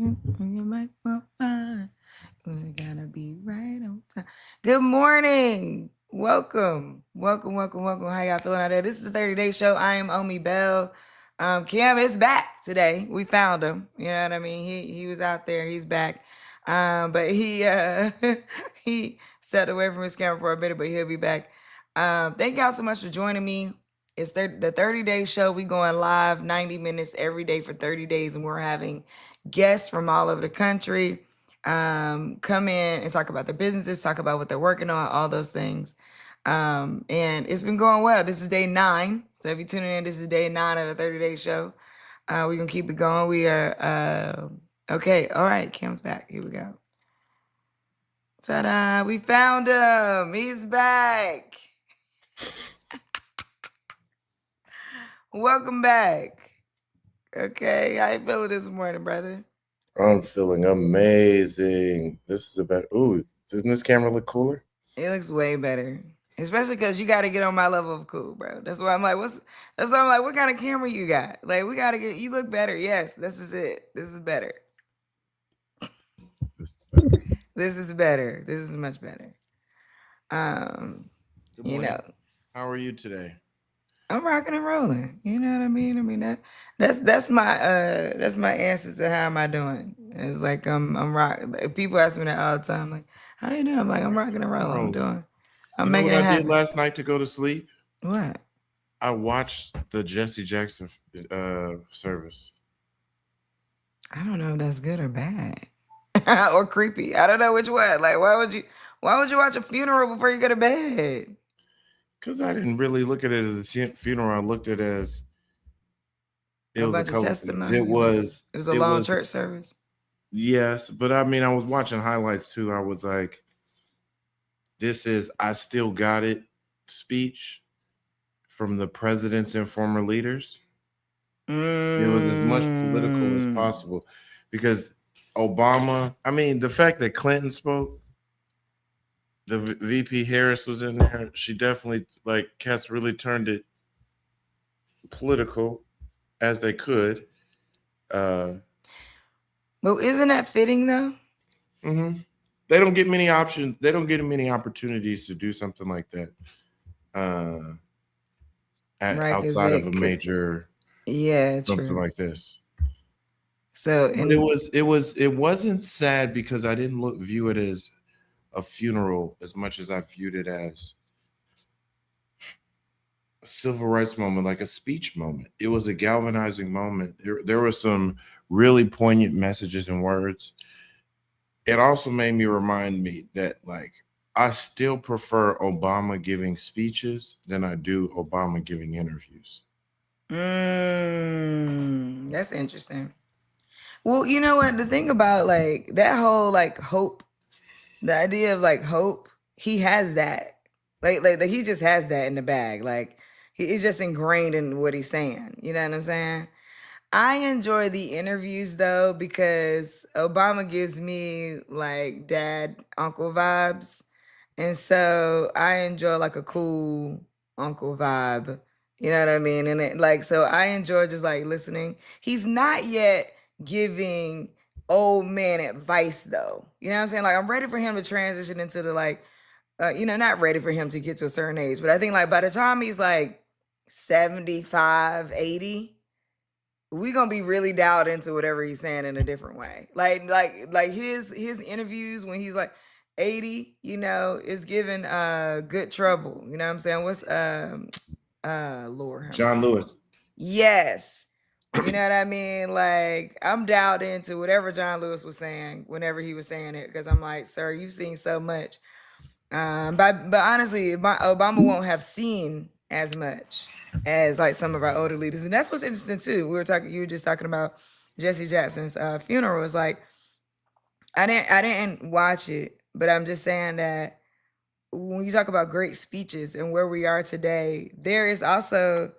You make my mind. We gotta be right on time. Good morning. Welcome. How y'all feeling out there? This is the 30-day show. I am Omi Bell. Kim is back today. We found him. You know what I mean? He was out there. He's back. But he he stepped away from his camera for a minute, but he'll be back. Thank y'all so much for joining me. It's the 30-day show. We going live 90 minutes every day for 30 days, and we're having guests from all over the country come in and talk about their businesses, talk about what they're working on, all those things. And it's been going well. This is day 9. So if you're tuning in, this is day 9 of the 30-day show. We're going to keep it going. We are, okay. All right. Kim's back. Here we go. Ta-da. We found him. He's back. Welcome back. Okay. How you feeling this morning, brother? I'm feeling amazing. This is about, doesn't this camera look cooler? It looks way better. Especially because you got to get on my level of cool, bro. That's why I'm like, what kind of camera you got? Like, we got to get, you look better. Yes, this is it. This is better. This is better. This is much better. You know. How are you today? I'm rocking and rolling. You know what I mean? I mean that's my answer to how am I doing. It's like I'm rocking. People ask me that all the time, like, how you doing? I'm like, I'm rocking and rolling. I'm making it happen. I did last night to go to sleep? What? I watched the Jesse Jackson service. I don't know if that's good or bad. Or creepy. I don't know which one. Like, why would you watch a funeral before you go to bed? Because I didn't really look at it as a funeral. I looked at it as it was a testimony. It was a long church service. Yes, but I mean, I was watching highlights too. I was like, this is I Still Got It speech from the presidents and former leaders. It was as much political as possible because Obama, I mean, the fact that Clinton spoke, the VP Harris was in there. She definitely, like, cats really turned it political as they could. But isn't that fitting though? Mm-hmm. They don't get many options. They don't get many opportunities to do something like that outside of a major, something like this. So it wasn't sad because I didn't view it as a funeral as much as I viewed it as a civil rights moment, like a speech moment. It was a galvanizing moment. There were some really poignant messages and words. It also made me remind me that, like, I still prefer Obama giving speeches than I do Obama giving interviews. That's interesting. Well, you know what? The thing about like that whole like hope, the idea of like hope, he has that. Like he just has that in the bag. Like it's just ingrained in what he's saying. You know what I'm saying? I enjoy the interviews though because Obama gives me like dad, uncle vibes. And so I enjoy like a cool uncle vibe. You know what I mean? And it, like, so I enjoy just like listening. He's not yet giving old man advice though. You know what I'm saying? Like I'm ready for him to transition into the like, not ready for him to get to a certain age. But I think like by the time he's like 75, 80, we're gonna be really dialed into whatever he's saying in a different way. Like his interviews when he's like 80, is giving good trouble. You know what I'm saying? What's Lord John Lewis. Yes. You know what I mean? Like I'm dialed into whatever John Lewis was saying whenever he was saying it, because I'm like, sir, you've seen so much. But honestly, Obama won't have seen as much as like some of our older leaders, and that's what's interesting too. You were just talking about Jesse Jackson's funeral. It's like I didn't watch it, but I'm just saying that when you talk about great speeches and where we are today, there is also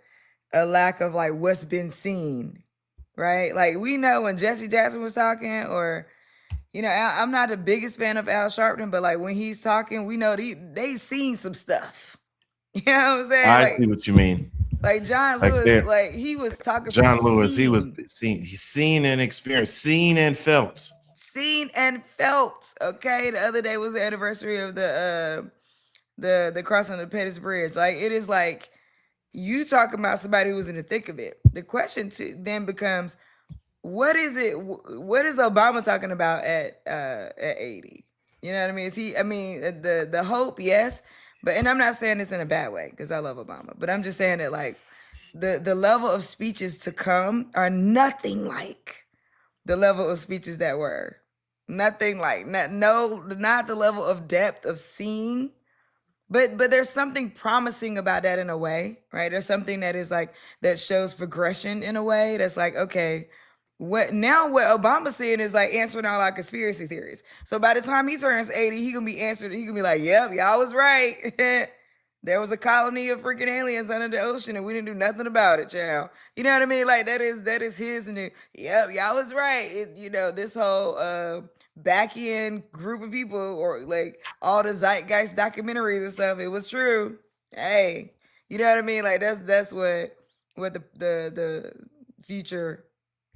a lack of like what's been seen, right? Like we know when Jesse Jackson was talking, or I'm not the biggest fan of Al Sharpton, but like when he's talking, we know they've seen some stuff. You know what I'm saying? I see what you mean. Like John Like Lewis, there, like he was talking from John Lewis, he was seeing, seen, he's seen and experienced, seen and felt. seen and felt. Okay, the other day was the anniversary of the crossing of the Pettus Bridge. Like it is like you talking about somebody who was in the thick of it. The question then becomes, what is it? What is Obama talking about at 80? You know what I mean? Is he? I mean, the hope, yes, but and I'm not saying this in a bad way because I love Obama, but I'm just saying that like the level of speeches to come are nothing like the level of speeches that were. Nothing like not the level of depth of seeing, but there's something promising about that in a way, right? There's something that is like that shows progression in a way that's like, okay, what Obama's saying is like answering all our conspiracy theories. So by the time he turns 80, he gonna be like, yep, y'all was right. There was a colony of freaking aliens under the ocean and we didn't do nothing about it, child. You know what I mean? Like that is his and yep, y'all was right. This whole back end group of people or like all the zeitgeist documentaries and stuff, it was true. Hey, you know what I mean? Like that's what the future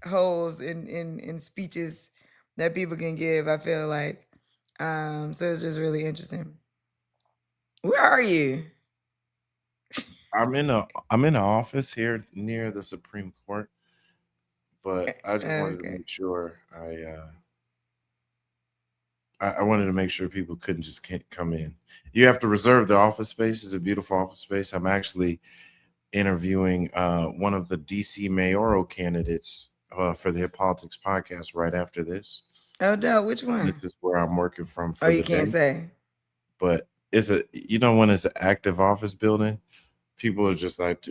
holds in speeches that people can give, I feel like. So it's just really interesting. Where are you? I'm in the office here near the Supreme Court, but I just wanted to Okay. make sure I wanted to make sure people can't come in. You have to reserve the office space. It's a beautiful office space. I'm actually interviewing one of the DC mayoral candidates for the Hip Politics podcast right after this. Oh, dope. Which one? This is where I'm working from Oh, for you the can't day. say. But when it's an active office building, people are just like,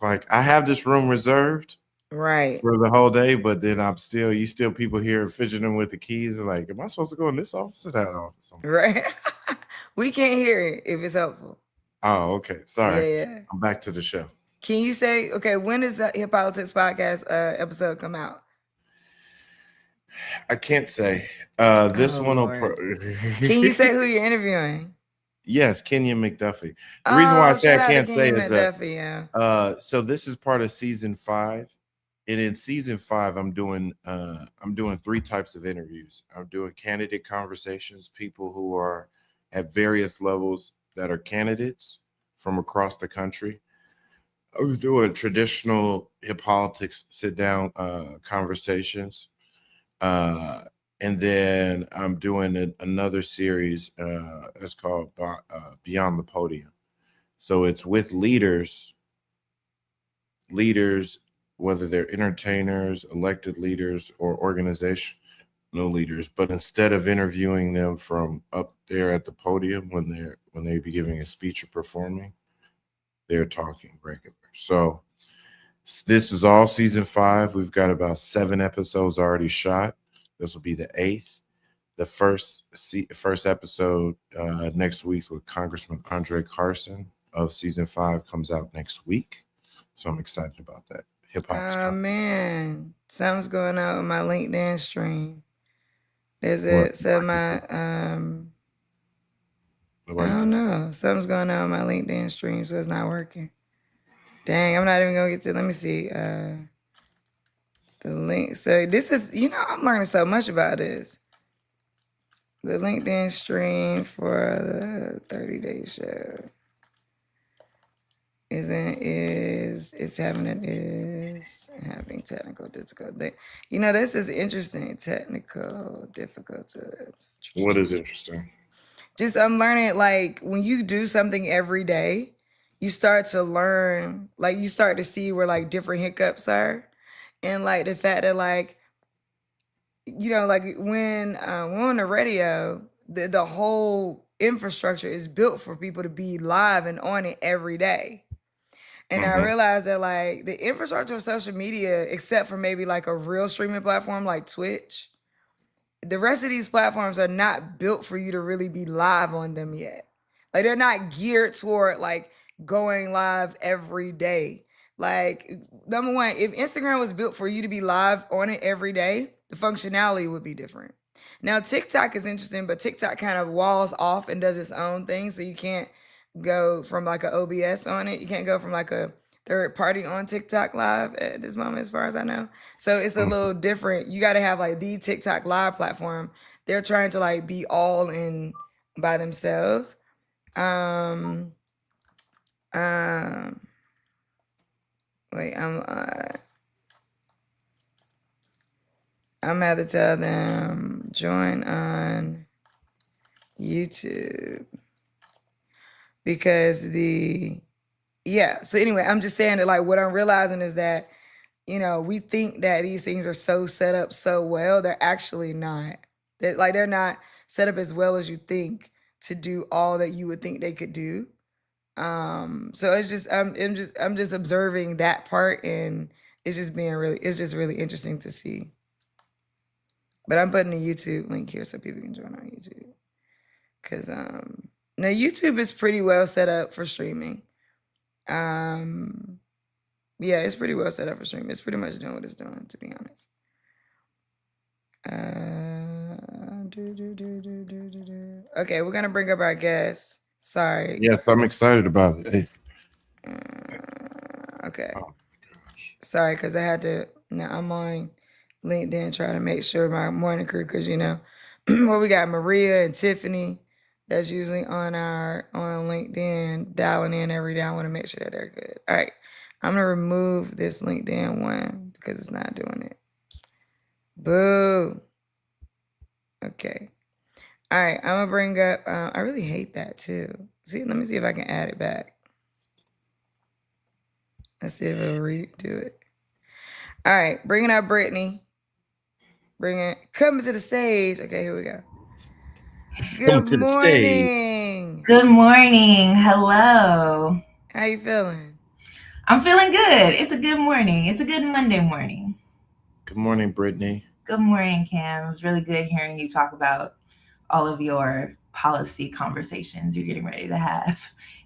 like I have this room reserved Right. for the whole day, but then you still people here fidgeting with the keys. Like, am I supposed to go in this office or that office? Right. We can't hear it if it's helpful. Oh, okay. Sorry. Yeah. I'm back to the show. Can you say, okay, when does the Hip Politics podcast episode come out? I can't say. This Oh, one will. Lord. Can you say who you're interviewing? Yes, Kenyon McDuffie. The reason why I say I can't say is that yeah. so this is part of season 5, and in season 5, I'm doing 3 types of interviews. I'm doing candidate conversations, people who are at various levels that are candidates from across the country. I'm doing traditional hip politics sit down conversations. And then I'm doing another series. It's called Beyond the Podium. So it's with leaders, whether they're entertainers, elected leaders, or organizational leaders. But instead of interviewing them from up there at the podium when they be giving a speech or performing, they're talking regular. So this is all season 5. We've got about 7 episodes already shot. This will be the 8th. The first episode next week with Congressman Andre Carson of season 5 comes out next week. So I'm excited about that. Hip hop. Oh, man. Something's going on with my LinkedIn stream. My I don't know. Something's going on with my LinkedIn stream, so it's not working. Dang, I'm not even gonna get to. Let me see. The link. So this is, I'm learning so much about this. The LinkedIn stream for the 30-day show is having technical difficulty. This is interesting. Technical difficulties. What is interesting? Just I'm learning, like, when you do something every day, you start to learn, like, you start to see where like different hiccups are. And like the fact that like, like when we're on the radio, the whole infrastructure is built for people to be live and on it every day. And I realized that like the infrastructure of social media, except for maybe like a real streaming platform like Twitch, the rest of these platforms are not built for you to really be live on them yet. Like they're not geared toward like going live every day. Like, number one, if Instagram was built for you to be live on it every day, the functionality would be different. Now, TikTok is interesting, but TikTok kind of walls off and does its own thing. So you can't go from like a OBS on it. You can't go from like a third party on TikTok live at this moment, as far as I know. So it's a little different. You got to have like the TikTok live platform. They're trying to like be all in by themselves. Wait, I'm gonna have to tell them join on YouTube because so anyway, I'm just saying that like what I'm realizing is that, you know, we think that these things are so set up so well. They're actually not. They're not set up as well as you think to do all that you would think they could do. So it's just I'm just observing that part, and it's just really interesting to see. But I'm putting a YouTube link here so people can join on YouTube. Cause now YouTube is pretty well set up for streaming. Yeah, it's pretty well set up for streaming. It's pretty much doing what it's doing, to be honest. Okay, we're gonna bring up our guest. Sorry. Yes, I'm excited about it. Hey. Okay. Oh my gosh. Sorry, because I had to. Now I'm on LinkedIn trying to make sure my morning crew, because you know, well, we got Maria and Tiffany that's usually on LinkedIn dialing in every day. I want to make sure that they're good. All right, I'm gonna remove this LinkedIn one because it's not doing it. Boo. Okay. All right, I'm gonna bring up. I really hate that too. See, let me see if I can add it back. Let's see if it'll redo it. All right, bringing up Brittany. Coming to the stage. Okay, here we go. Good morning. Good morning. Hello. How you feeling? I'm feeling good. It's a good morning. It's a good Monday morning. Good morning, Brittany. Good morning, Cam. It was really good hearing you talk about all of your policy conversations you're getting ready to have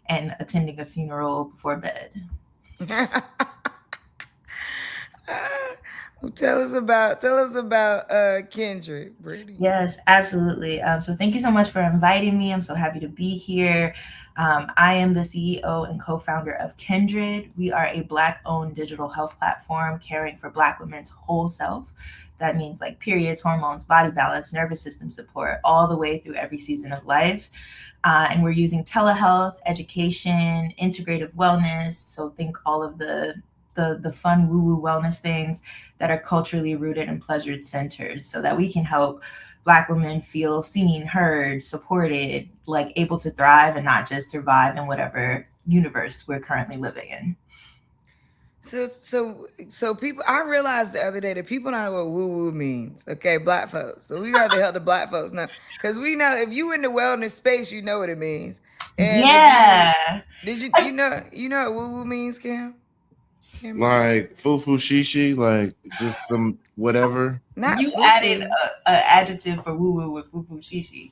and attending a funeral before bed. Tell us about Kendrick, Brittany. Yes, absolutely. So thank you so much for inviting me. I'm so happy to be here. I am the CEO and co-founder of Kindred. We are a Black-owned digital health platform caring for Black women's whole self. That means like periods, hormones, body balance, nervous system support, all the way through every season of life. And we're using telehealth, education, integrative wellness. So think all of the fun woo-woo wellness things that are culturally rooted and pleasure-centered so that we can help Black women feel seen, heard, supported, like able to thrive and not just survive in whatever universe we're currently living in. So people, I realized the other day that people don't know what woo-woo means. Okay, Black folks. So we got to help the Black folks know. Because we know if you in the wellness space, you know what it means. And yeah. you know what woo-woo means, Cam? Like foo-foo shishi, like just some whatever. Not you foo-foo. Added an adjective for woo-woo with foo-foo shishi.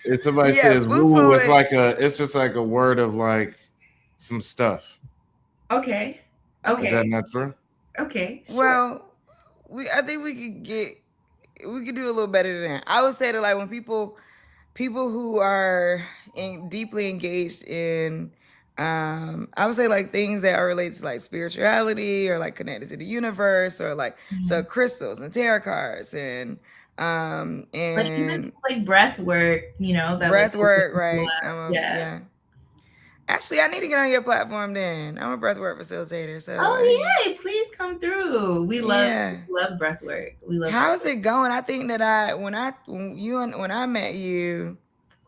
If somebody says woo-woo, it's just like a word of like some stuff. Okay. Is that not true? Okay. Sure. Well, I think we could do a little better than that. I would say that like when people who are deeply engaged in I would say like things that are related to like spirituality or like connected to the universe or like so crystals and tarot cards and but even like breath work, you know, that breath work, right? Yeah. Actually, I need to get on your platform then. I'm a breathwork facilitator. So yay, please come through. We love breathwork. We love How's it going? I think that when I met you,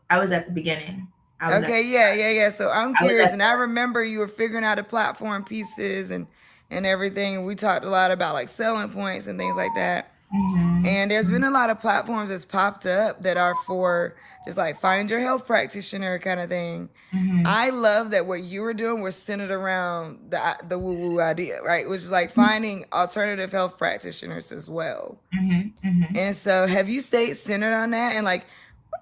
I was at the beginning. Yeah. So I'm curious, and I remember you were figuring out the platform pieces and everything. We talked a lot about like selling points and things like that. Mm-hmm. And there's been a lot of platforms that's popped up that are for just like find your health practitioner kind of thing. Mm-hmm. I love that what you were doing was centered around the woo-woo idea, right? Which is like finding alternative health practitioners as well. Mm-hmm. Mm-hmm. And so have you stayed centered on that? And like,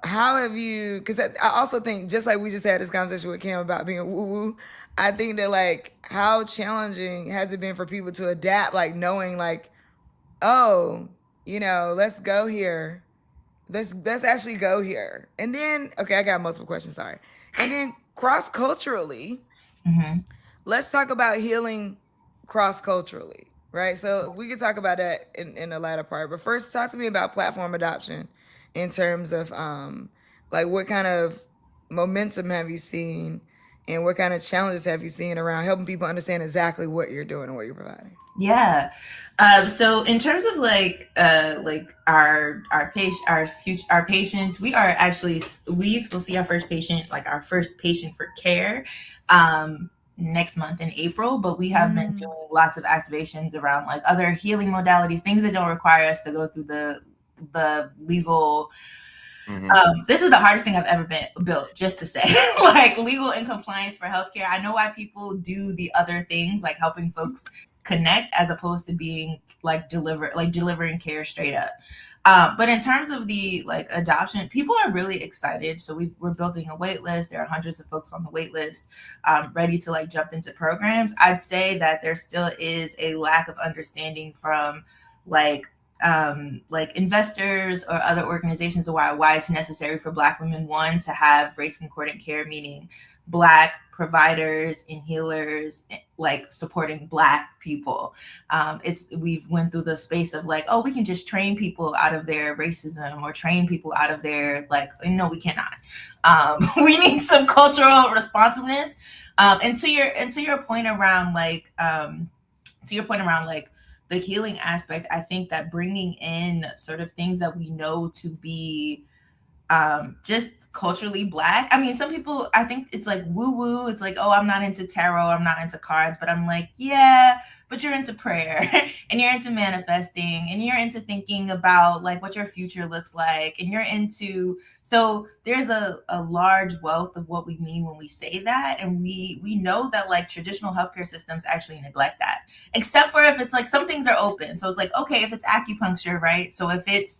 how have you, because I also think just like we just had this conversation with Cam about being woo-woo, I think that like how challenging has it been for people to adapt, like knowing like, oh, you know, let's go here. Let's actually go here. And then, okay, I got multiple questions, sorry. And then cross-culturally, Mhm. let's talk about healing cross-culturally, right? So we can talk about that in the latter part. But first, talk to me about platform adoption in terms of like what kind of momentum have you seen and what kind of challenges have you seen around helping people understand exactly what you're doing and what you're providing? Yeah. So in terms of like our patient our patients, we are actually we'll see our first patient, like our first patient for care, next month in April. But we have been doing lots of activations around like other healing modalities, things that don't require us to go through the legal. This is the hardest thing I've ever been built, just to say, like legal and compliance for healthcare. I know why people do the other things, like helping folks connect, as opposed to being like delivering care straight up. But in terms of the like adoption, people are really excited. So we're building a wait list. There are hundreds of folks on the wait list, ready to like jump into programs. I'd say that there still is a lack of understanding from like investors or other organizations of why it's necessary for Black women, one, to have race concordant care, meaning Black providers and healers like supporting Black people. We've went through the space of like, oh, we can just train people out of their racism or train people out of their like, no, we cannot. We need some cultural responsiveness. And to your point around like the healing aspect, I think that bringing in sort of things that we know to be just culturally Black. I mean, some people, I think it's like woo woo. It's like, oh, I'm not into tarot, I'm not into cards, but I'm like, yeah, but you're into prayer and you're into manifesting and you're into thinking about like what your future looks like. And you're into, so there's a large wealth of what we mean when we say that. And we know that like traditional healthcare systems actually neglect that, except for if it's like some things are open. So it's like, okay, if it's acupuncture, right? So if it's,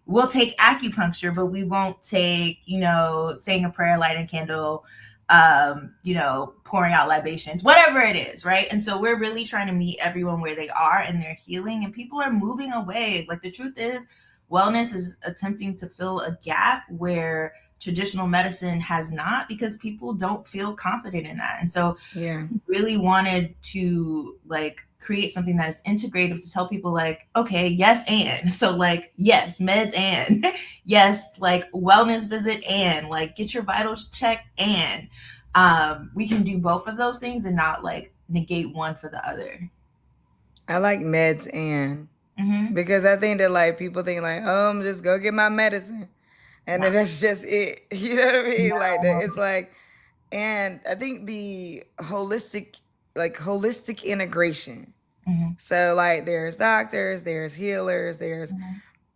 we'll take acupuncture, but we won't take, saying a prayer, lighting a candle, pouring out libations, whatever it is, right? And so we're really trying to meet everyone where they are in their healing, and people are moving away. Like the truth is, wellness is attempting to fill a gap where traditional medicine has not, because people don't feel confident in that. And so Yeah. really wanted to like create something that is integrative to tell people like, okay, yes, and so like, yes, meds, and yes, like wellness visit, and like get your vitals checked, and we can do both of those things and not like negate one for the other. I like meds and because I think that like people think like, oh, I'm just go get my medicine. And then that's just it. You know what I mean? Like it's like, and I think the holistic integration. So like there's doctors, there's healers,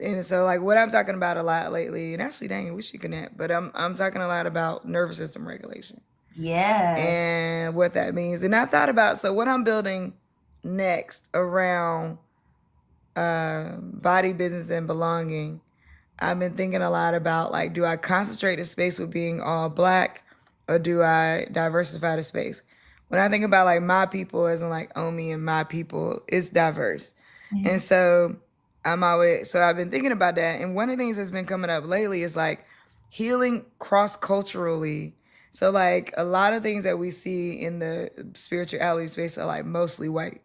and so like what I'm talking about a lot lately, and actually dang, we should connect, but I'm talking a lot about nervous system regulation. Yeah. And what that means. And I thought about, so what I'm building next around body, business, and belonging, I've been thinking a lot about like, do I concentrate the space with being all Black, or do I diversify the space? When I think about like my people, as in like Omi and my people, it's diverse. And so I've been thinking about that. And one of the things that's been coming up lately is like healing cross-culturally. So like a lot of things that we see in the spirituality space are like mostly white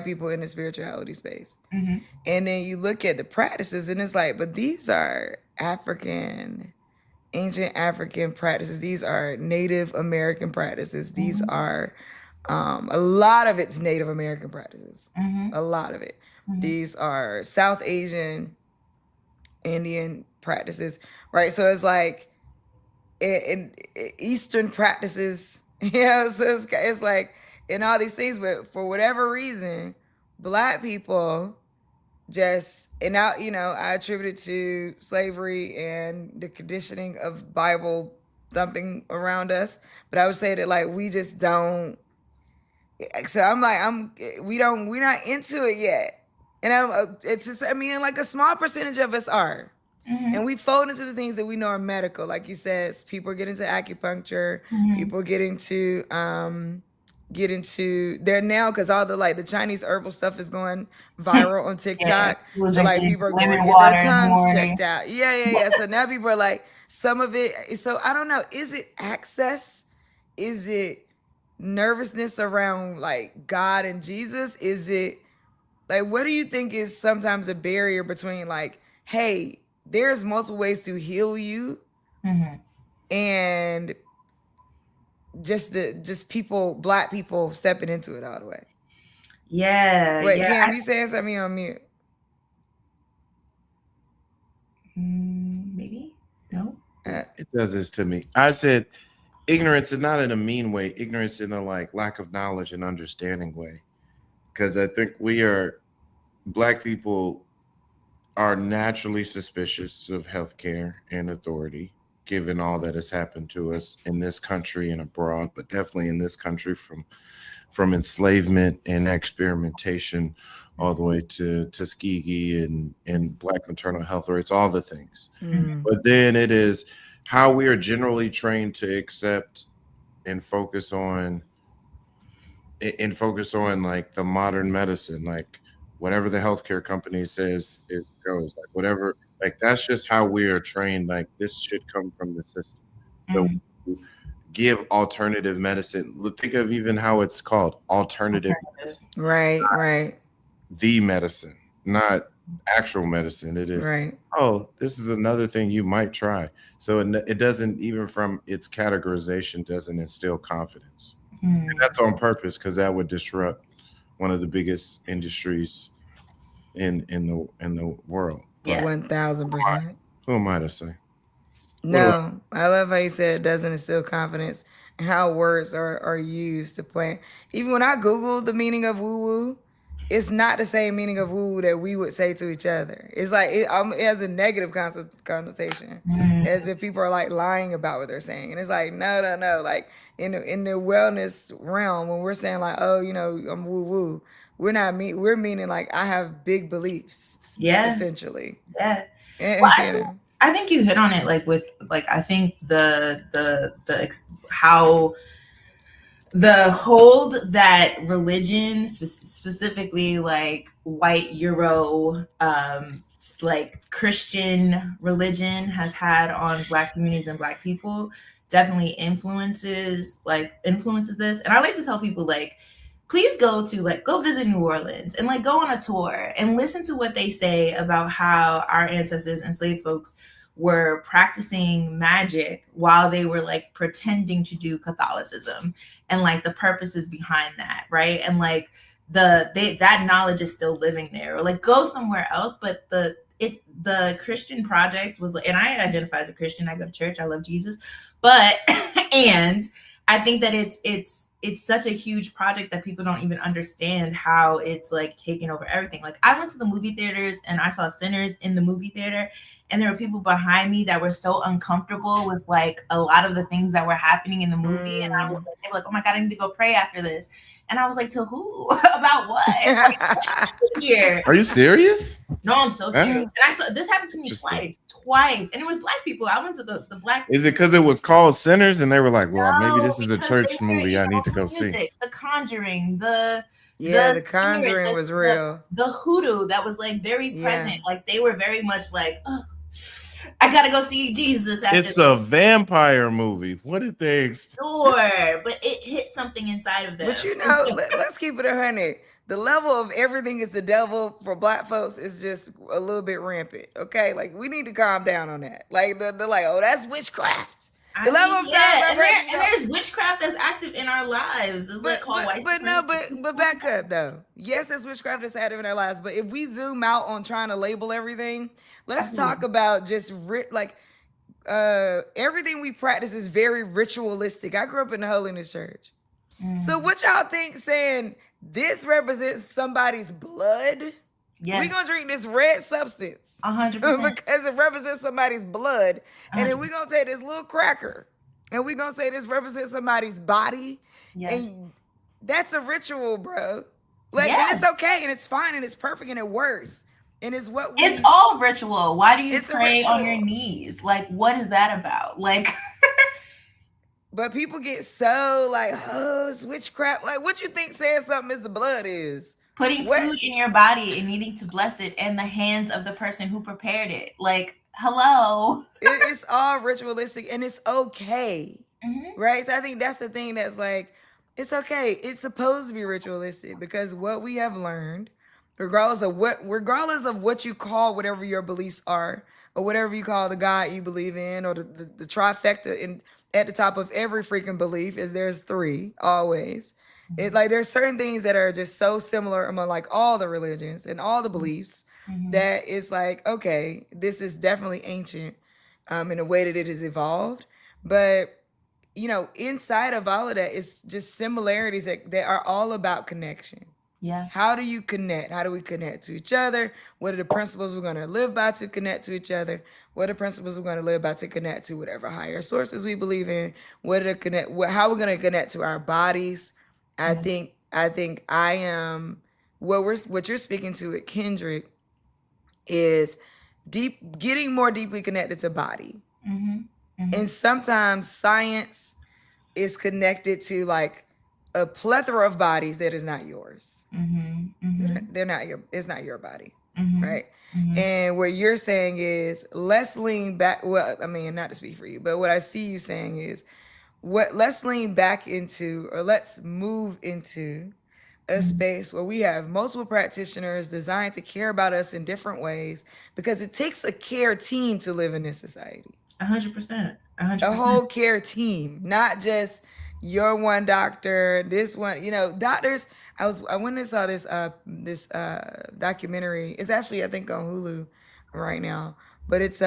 people in the spirituality space. And then you look at the practices and it's like, but these are ancient African practices. These are Native American practices. These are, a lot of it's Native American practices. A lot of it. These are South Asian, Indian practices, right? So it's like in Eastern practices, so it's like in all these things, but for whatever reason, Black people just, and now, I attribute it to slavery and the conditioning of Bible thumping around us. But I would say that like, we just don't, so I'm like, we're not into it yet. And it's just, like a small percentage of us are. And we fold into the things that we know are medical. Like you said, people get into acupuncture, people get into there now, because all the Chinese herbal stuff is going viral on TikTok. So like people are going to get their tongues checked out. Yeah. So now people are like, some of it. So I don't know. Is it access? Is it nervousness around like God and Jesus? Is it like, what do you think is sometimes a barrier between like, hey, there's multiple ways to heal you, and just people, Black people stepping into it all the way? Yeah. Wait, yeah. Cam, you saying something on mute? Maybe? No? It does this to me. I said ignorance, and not in a mean way, ignorance in a like lack of knowledge and understanding way. Because I think Black people are naturally suspicious of healthcare and authority, given all that has happened to us in this country and abroad, but definitely in this country from enslavement and experimentation all the way to Tuskegee and Black maternal health rates, all the things. But then it is how we are generally trained to accept and focus on like the modern medicine, like whatever the healthcare company says it goes, like whatever, like that's just how we are trained. Like this should come from the system. So give alternative medicine. Think of even how it's called alternative medicine. Right. The medicine, not actual medicine. It is Right. Oh, this is another thing you might try. So it doesn't, even from its categorization, doesn't instill confidence. And that's on purpose, because that would disrupt one of the biggest industries in the world. Yeah. 1000%. Who am I to say? No, I love how you said it doesn't instill confidence, and how words are used to play. Even when I Googled the meaning of woo woo, it's not the same meaning of woo woo that we would say to each other. It's like it has a negative connotation, as if people are like lying about what they're saying. And it's like, no. Like in the wellness realm, when we're saying like, oh, I'm woo woo, we're meaning like I have big beliefs. Yeah. Essentially. Yeah. And, I think you hit on it, like with like, I think how the hold that religion, specifically like white Euro, like Christian religion, has had on Black communities and Black people definitely influences this. And I like to tell people, like, please go visit New Orleans and like go on a tour and listen to what they say about how our ancestors, enslaved folks, were practicing magic while they were like pretending to do Catholicism, and like the purposes behind that, right? And like that knowledge is still living there. Or like go somewhere else, but the Christian project was, and I identify as a Christian, I go to church, I love Jesus, but and I think that it's such a huge project that people don't even understand how it's like taking over everything. Like I went to the movie theaters and I saw Sinners in the movie theater, and there were people behind me that were so uncomfortable with like a lot of the things that were happening in the movie. And I was like, they were like, oh my God, I need to go pray after this. And I was like, to who? About what? Like, here. Are you serious? No, I'm so serious. And this happened to me twice. And it was Black people. I went to the Black. Is it because it was called Sinners and they were like, well, maybe this is a church movie I need to go see? The Conjuring, the Conjuring was real. The hoodoo that was like very present. Like they were very much like, oh, I gotta go see Jesus. It's a vampire movie. What did they expect? Sure, but it hit something inside of them. But let's keep it 100. The level of everything is the devil for Black folks is just a little bit rampant. Okay, like we need to calm down on that. Like they're like, oh, that's witchcraft. The level of and there's witchcraft that's active in our lives. It's like called white supremacy. But back up though. Yes, there's witchcraft that's active in our lives. But if we zoom out on trying to label everything, let's talk about just everything we practice is very ritualistic. I grew up in the Holiness Church. So what y'all think saying this represents somebody's blood? Yes. We're going to drink this red substance 100% because it represents somebody's blood. 100%. And then we're going to take this little cracker and we're going to say this represents somebody's body. Yes. And that's a ritual, bro. Like, yes. And it's okay and it's fine and it's perfect and it works. And it's it's all ritual. Why do you pray on your knees? Like, what is that about? Like, but people get so like, oh, it's witchcraft. Like, what you think saying something is the blood is? Putting food in your body and needing to bless it in the hands of the person who prepared it. Like, hello. It's all ritualistic, and it's okay. Mhm. Right? So I think that's the thing that's like, it's okay. It's supposed to be ritualistic because what we have learned, regardless of what you call whatever your beliefs are, or whatever you call the God you believe in, or the trifecta in at the top of every freaking belief is there's three always. It like there's certain things that are just so similar among like all the religions and all the beliefs that it's like, okay, this is definitely ancient in a way that it has evolved. But inside of all of that, it's just similarities that are all about connection. Yeah. How do you connect? How do we connect to each other? What are the principles we're going to live by to connect to each other? What are the principles we're going to live by to connect to whatever higher sources we believe in? What are the connect? How we're going to connect to our bodies? I think I am what you're speaking to at Kendrick is getting more deeply connected to body. And sometimes science is connected to like a plethora of bodies that is not yours. They're not it's not your body, right? And what you're saying is let's lean back. Well, I mean, not to speak for you, but what I see you saying is let's lean back into, or let's move into a space where we have multiple practitioners designed to care about us in different ways, because it takes a care team to live in this society. 100%. A whole care team, not just your one doctor, this one, doctors. I went and saw this documentary. It's actually, I think, on Hulu right now, but it's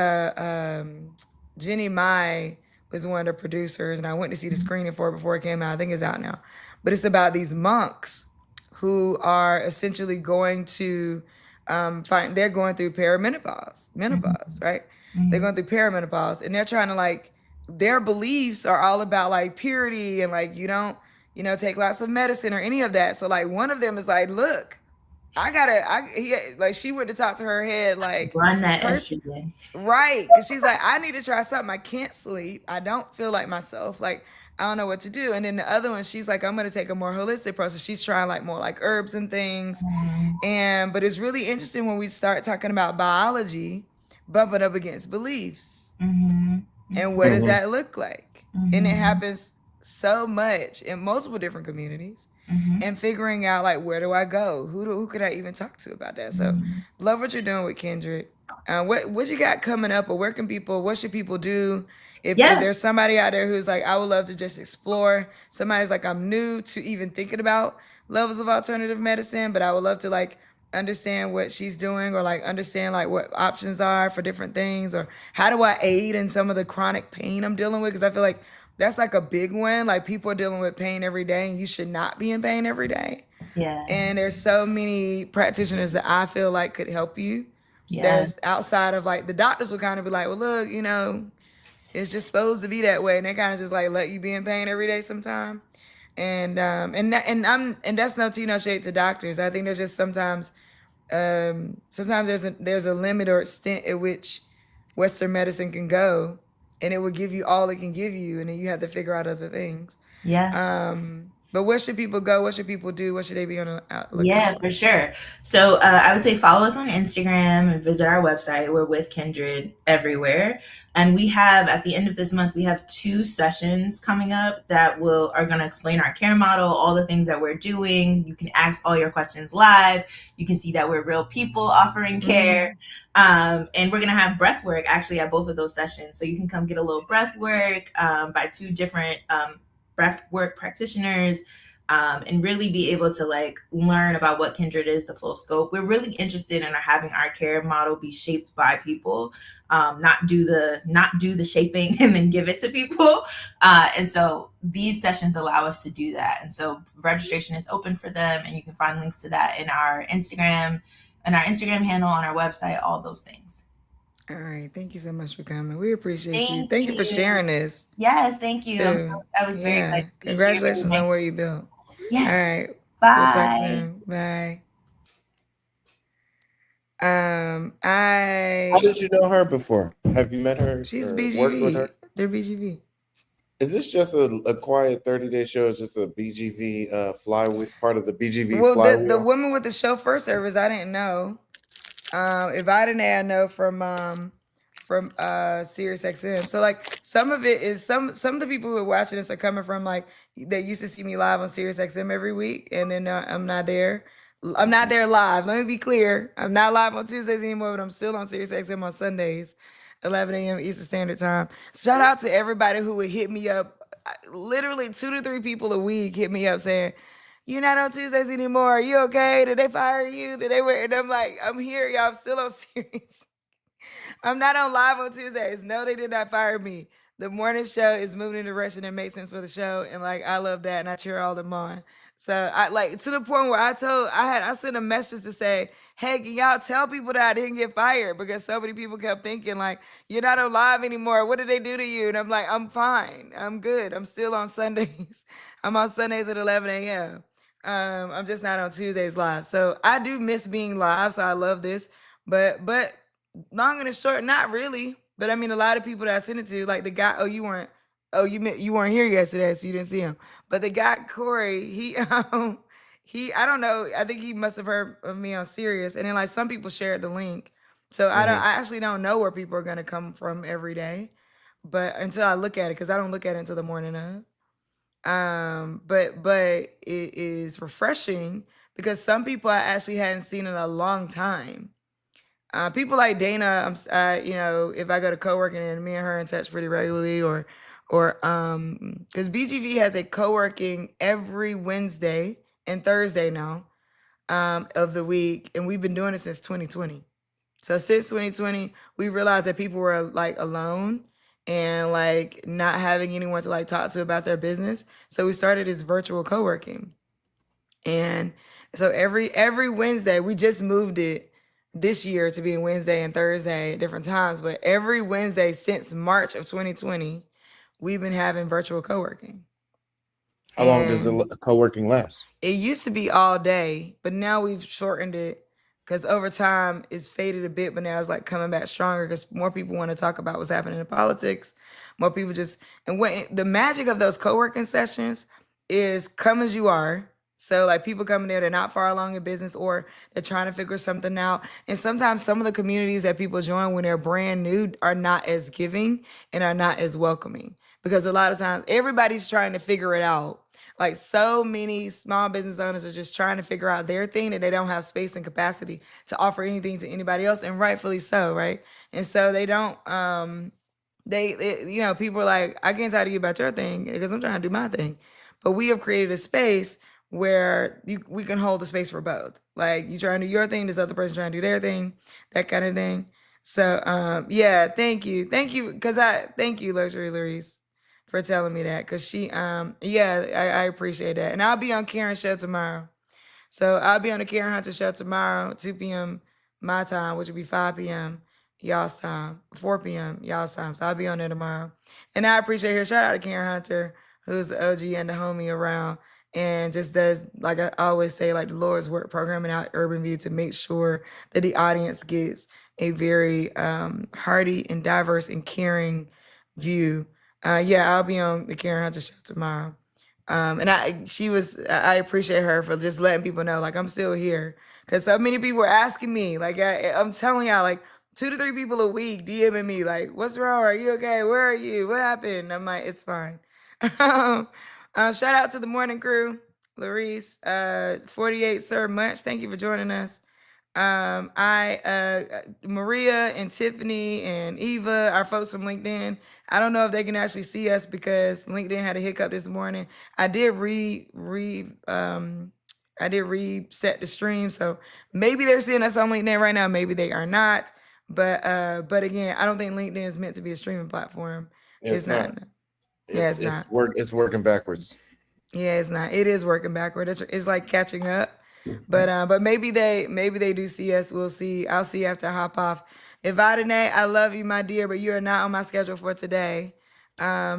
Jenny Mai was one of the producers, and I went to see the screening for it before it came out. I think it's out now, but it's about these monks who are essentially going to they're going through menopause, right? They're going through perimenopause, and they're trying to like, their beliefs are all about like purity and like you don't take lots of medicine or any of that. So like one of them is like, look, she went to talk to her head like, run that estrogen, right? Because she's like, I need to try something. I can't sleep. I don't feel like myself. Like I don't know what to do. And then the other one, she's like, I'm gonna take a more holistic approach. So she's trying like more like herbs and things. But it's really interesting when we start talking about biology bumping up against beliefs. And what does that look like? And it happens so much in multiple different communities. And figuring out like, where do I go? Who could I even talk to about that? So love what you're doing with Kendrick. What you got coming up, or what should people do? If there's somebody out there who's like, I would love to just explore. Somebody's like, I'm new to even thinking about levels of alternative medicine, but I would love to like understand what she's doing, or like understand like what options are for different things, or how do I aid in some of the chronic pain I'm dealing with? Because I feel like that's like a big one. Like people are dealing with pain every day, and you should not be in pain every day. Yeah. And there's so many practitioners that I feel like could help you. Yeah. That's outside of like, the doctors would kind of be like, well, look, it's just supposed to be that way, and they kind of just like let you be in pain every day sometime. And that's no tea, no shade to doctors. I think there's just sometimes there's a limit or extent at which Western medicine can go, and it will give you all it can give you, and then you have to figure out other things. Yeah. But where should people go? What should people do? What should they be on the outlook? Yeah, for sure. So I would say follow us on Instagram and visit our website. We're with Kindred everywhere. And we have, at the end of this month, we have 2 sessions coming up that are going to explain our care model, all the things that we're doing. You can ask all your questions live. You can see that we're real people offering care. And we're going to have breath work actually at both of those sessions. So you can come get a little breath work by 2 different breath work practitioners, and really be able to like learn about what Kindred is, the full scope. We're really interested in having our care model be shaped by people, not do the shaping and then give it to people. And so these sessions allow us to do that. And so registration is open for them, and you can find links to that in our Instagram handle, on our website, all those things. All right. Thank you so much for coming. We appreciate you. Thank you for sharing this. Yes, thank you. I was very excited. Congratulations on where you built. Yes. All right. Bye. We'll talk soon. Bye. How did you know her before? Have you met her? She's Worked with her? BGV. They're BGV. Is this just a quiet 30-day show? Is just a BGV flywheel, part of the BGV Well, flywheel? the woman with the chauffeur service, I didn't know. If I didn't know from from Sirius XM. So like some of it is some of the people who are watching this are coming from like they used to see me live on Sirius XM every week, and then I'm not there. I'm not there live. Let me be clear. I'm not live on Tuesdays anymore, but I'm still on Sirius XM on Sundays, 11 a.m. Eastern Standard Time. Shout out to everybody who would hit me up. Literally 2 to 3 people a week hit me up saying, "You're not on Tuesdays anymore. Are you okay? Did they fire you? Did they were?" And I'm like, "I'm here, y'all. I'm still on Sirius. I'm not on live on Tuesdays. No, they did not fire me. The morning show is moving in a direction that makes sense for the show, and like I love that, and I cheer all them on. So I like to the point where I sent a message to say, hey, can y'all tell people that I didn't get fired because so many people kept thinking like you're not on live anymore. What did they do to you? And I'm like, I'm fine. I'm good. I'm still on Sundays. I'm on Sundays at 11 a.m. I'm just not on Tuesdays live. So I do miss being live. So I love this, but long and the short, not really. But I mean, a lot of people that I sent it to, like the guy. You weren't here yesterday, so you didn't see him. But the guy Corey, he I don't know. I think he must have heard of me on Sirius, and then like some people shared the link. So I actually don't know where people are gonna come from every day, but until I look at it, because I don't look at it until the morning of. But it is refreshing because some people I actually hadn't seen in a long time. People like Dana, you know, if I go to co-working and me and her in touch pretty regularly, or because BGV has a co-working every Wednesday and Thursday now, of the week, and we've been doing it since 2020. So since 2020, we realized that people were like alone and like not having anyone to like talk to about their business. So we started this virtual co-working, and so every Wednesday, we just moved it this year to be Wednesday and Thursday at different times, but every Wednesday since March of 2020, we've been having virtual co-working. How long does the co-working last? It used to be all day, but now we've shortened it because over time it's faded a bit, but now it's like coming back stronger because more people want to talk about what's happening in politics. More people and what the magic of those co-working sessions is come as you are. So like people coming there, they're not far along in business or they're trying to figure something out. And sometimes some of the communities that people join when they're brand new are not as giving and are not as welcoming because a lot of times everybody's trying to figure it out. Like so many small business owners are just trying to figure out their thing that they don't have space and capacity to offer anything to anybody else, and rightfully so, right? And so they don't, you know, people are like, I can't talk to you about your thing because I'm trying to do my thing. But we have created a space where we can hold the space for both. Like you trying to do your thing, this other person trying to do their thing, that kind of thing. So yeah, thank you, because thank you, Luxury Larice, for telling me that, because she I appreciate that. And I'll be on Karen's show tomorrow. So I'll be on the Karen Hunter show tomorrow, 2 p.m. my time, which will be 5 p.m. y'all's time, 4 p.m. y'all's time. So I'll be on there tomorrow. And I appreciate her. Shout out to Karen Hunter, who's the OG and the homie around, and just does, like I always say, like the Lord's work programming out Urban View to make sure that the audience gets a very hearty and diverse and caring view. I'll be on the Karen Hunter show tomorrow. And I appreciate her for just letting people know, like, I'm still here. Because so many people were asking me, like, I'm telling y'all, like, 2 to 3 people a week DMing me, like, what's wrong? Are you okay? Where are you? What happened? I'm like, it's fine. Shout out to the morning crew, Larice, 48 Sir Munch. Thank you for joining us. Maria and Tiffany and Eva, our folks from LinkedIn. I don't know if they can actually see us because LinkedIn had a hiccup this morning. I did reset the stream, so maybe they're seeing us on LinkedIn right now. Maybe they are not. But again, I don't think LinkedIn is meant to be a streaming platform. It's not. Yeah, it's not. It's working backwards. Yeah, it's not. It is working backward. It's like catching up. But maybe they do see us. We'll see. I'll see after I hop off. Ivadine, I love you, my dear, but you are not on my schedule for today. So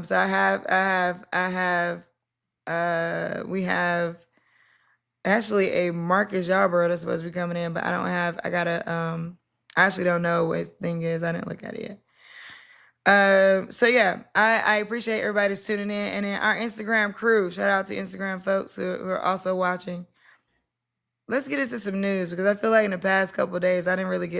we have actually a Marcus Yarborough that's supposed to be coming in, but I actually don't know what his thing is. I didn't look at it yet. So yeah, I appreciate everybody's tuning in, and then our Instagram crew. Shout out to Instagram folks who are also watching. let's get into some news because I feel like in the past couple of days I didn't really I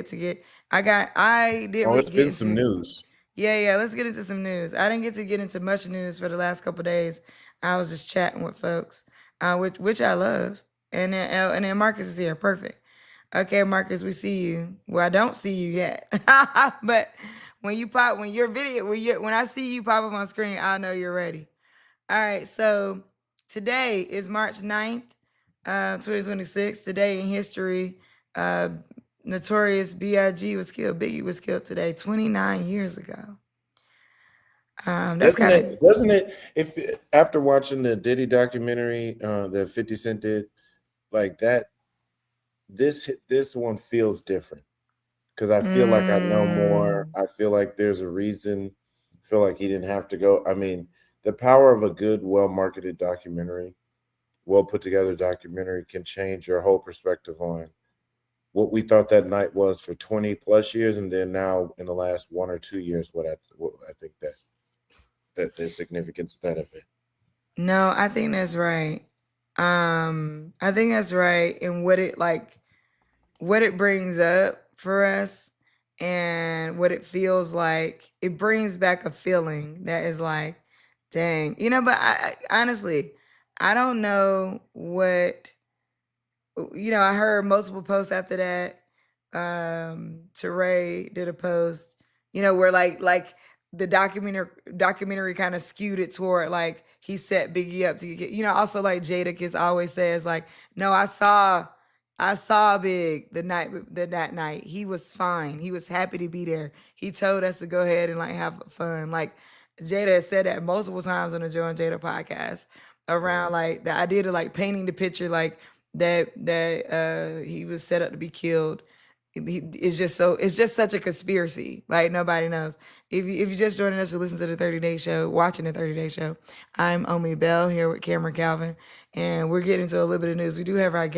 didn't Oh, really it's get been some into. news. Yeah, let's get into some news. I didn't get into much news for the last couple of days. I was just chatting with folks, which I love. And then Marcus is here. Perfect. Okay, Marcus, we see you. Well, I don't see you yet. But when I see you pop up on screen, I'll know you're ready. All right, so today is March 9th, 2026. Today in history, uh, Notorious B.I.G. was killed. Biggie was killed today, 29 years ago. That's Doesn't kind it? of Doesn't it? If after watching the Diddy documentary that 50 Cent did, like that, this one feels different because I feel like I know more. mm, I feel like there's a reason. I feel like he didn't have to go. I mean, the power of a good, well marketed documentary, well put together documentary can change your whole perspective on what we thought that night was for 20 plus years, and then now in the last 1 or 2 years, what I think that the significance of that event. no, I think that's right. I think that's right. And what it brings up for us and what it feels like, it brings back a feeling that is like, dang, but honestly, I don't know what, I heard multiple posts after that. Teray did a post, where like the documentary kind of skewed it toward like he set Biggie up to get, also like Jadakiss always says like, no, I saw Big that night. He was fine. He was happy to be there. He told us to go ahead and like have fun. Like Jada has said that multiple times on the Joe and Jada podcast around like the idea of like painting the picture like that he was set up to be killed. It's just such a conspiracy. Like nobody knows. If you're just joining us to listen to the 30 Day Show, watching the 30 Day Show, I'm Omi Bell here with Cameron Calvin, and we're getting into a little bit of news. We do have our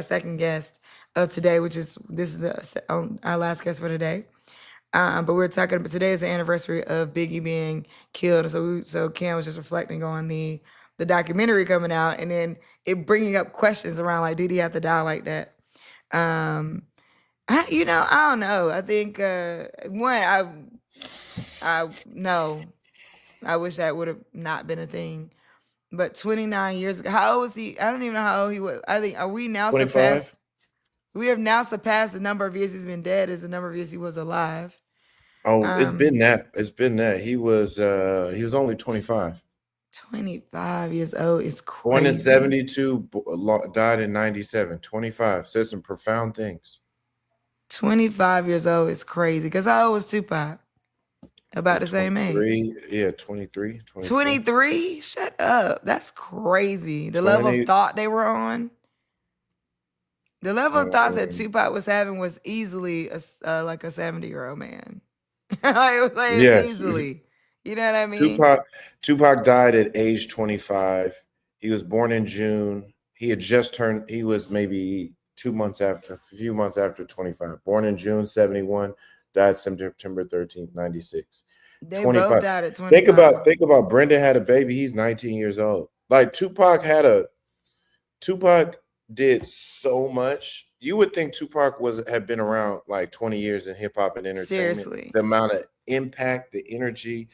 second guest of today, this is our last guest for today. But we're talking about today is the anniversary of Biggie being killed, and so Cam was just reflecting on the documentary coming out, and then it bringing up questions around like, did he have to die like that? Um, I don't know. I think I no, I wish that would have not been a thing. But 29 years ago, how old was he? I don't even know how old he was. I think are we now 25. surpassed? We have now surpassed the number of years he's been dead as the number of years he was alive. Oh, it's been Um, that. It's been that. He was only 25. 25 years old is Born in crazy. 72, died in 97. 25. Said some profound things. 25 years old is crazy. Because how old was Tupac? About the same age. 23. Yeah, 23, 24. 23? Shut up. That's crazy. The level of 20. thought they were on. The level of thoughts that Um, Tupac was having was easily like a 70-year-old man. Like it's yes. easily. You know what I mean? Tupac died at age 25. He was born in June. He was maybe 2 months after, a few months after 25. Born in June 71, died September 13th, 96. They both 25. died at Think 25. about think about Brenda had a baby. He's 19 years old. Like Tupac did so much. You would think Tupac had been around like 20 years in hip hop and entertainment. Seriously. The amount of impact, the energy, the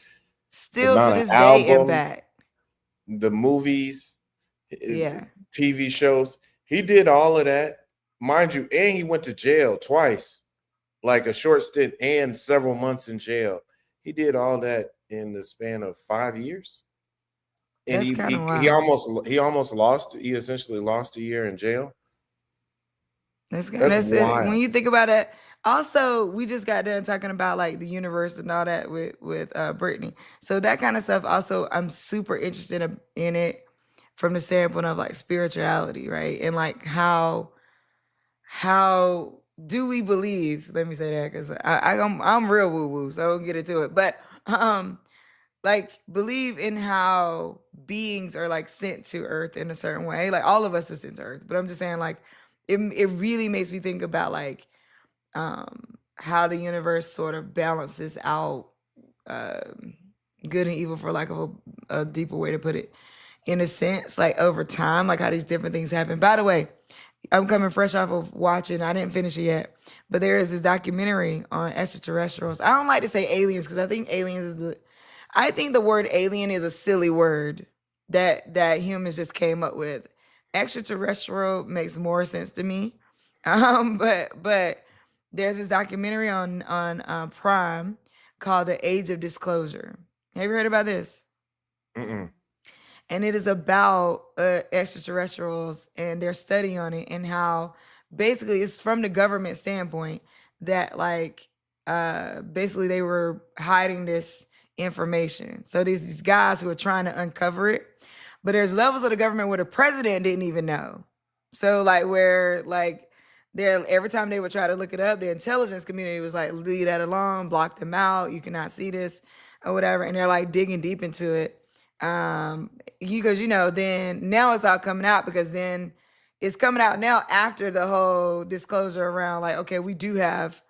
Still to amount of this day albums, impact. the movies, Yeah. TV shows. He did all of that, mind you, and he went to jail twice, like a short stint and several months in jail. He did all that in the span of 5 years, and That's kind of he wild. almost lost. He essentially lost a year in jail. That's That's it. When wild. you think about it, also we just got done talking about like the universe and all that with Brittany. So that kind of stuff. Also, I'm super interested in it from the standpoint of like spirituality, right? And like how do we believe? Let me say that because I'm real woo woo, so I don't get into it. But like believe in how beings are like sent to Earth in a certain way. Like all of us are sent to Earth, but I'm just saying like it really makes me think about like how the universe sort of balances out um, good and evil, for lack of a deeper way to put it, in a sense, like over time, like how these different things happen. By the way, I'm coming fresh off of watching. I didn't finish it yet, but there is this documentary on extraterrestrials. I don't like to say aliens because I think aliens is the. I think the word alien is a silly word that humans just came up with. Extraterrestrial makes more sense to me. But there's this documentary on Prime called The Age of Disclosure. Have you heard about this? Mm-mm. And it is about extraterrestrials and their study on it and how basically it's from the government standpoint that like basically they were hiding this information. So there's these guys who are trying to uncover it, but there's levels of the government where the president didn't even know. So like where like there every time they would try to look it up, the intelligence community was like, leave that alone, block them out, you cannot see this or whatever. And they're like digging deep into it. Because then now it's all coming out because then it's coming out now after the whole disclosure around like, okay, we do have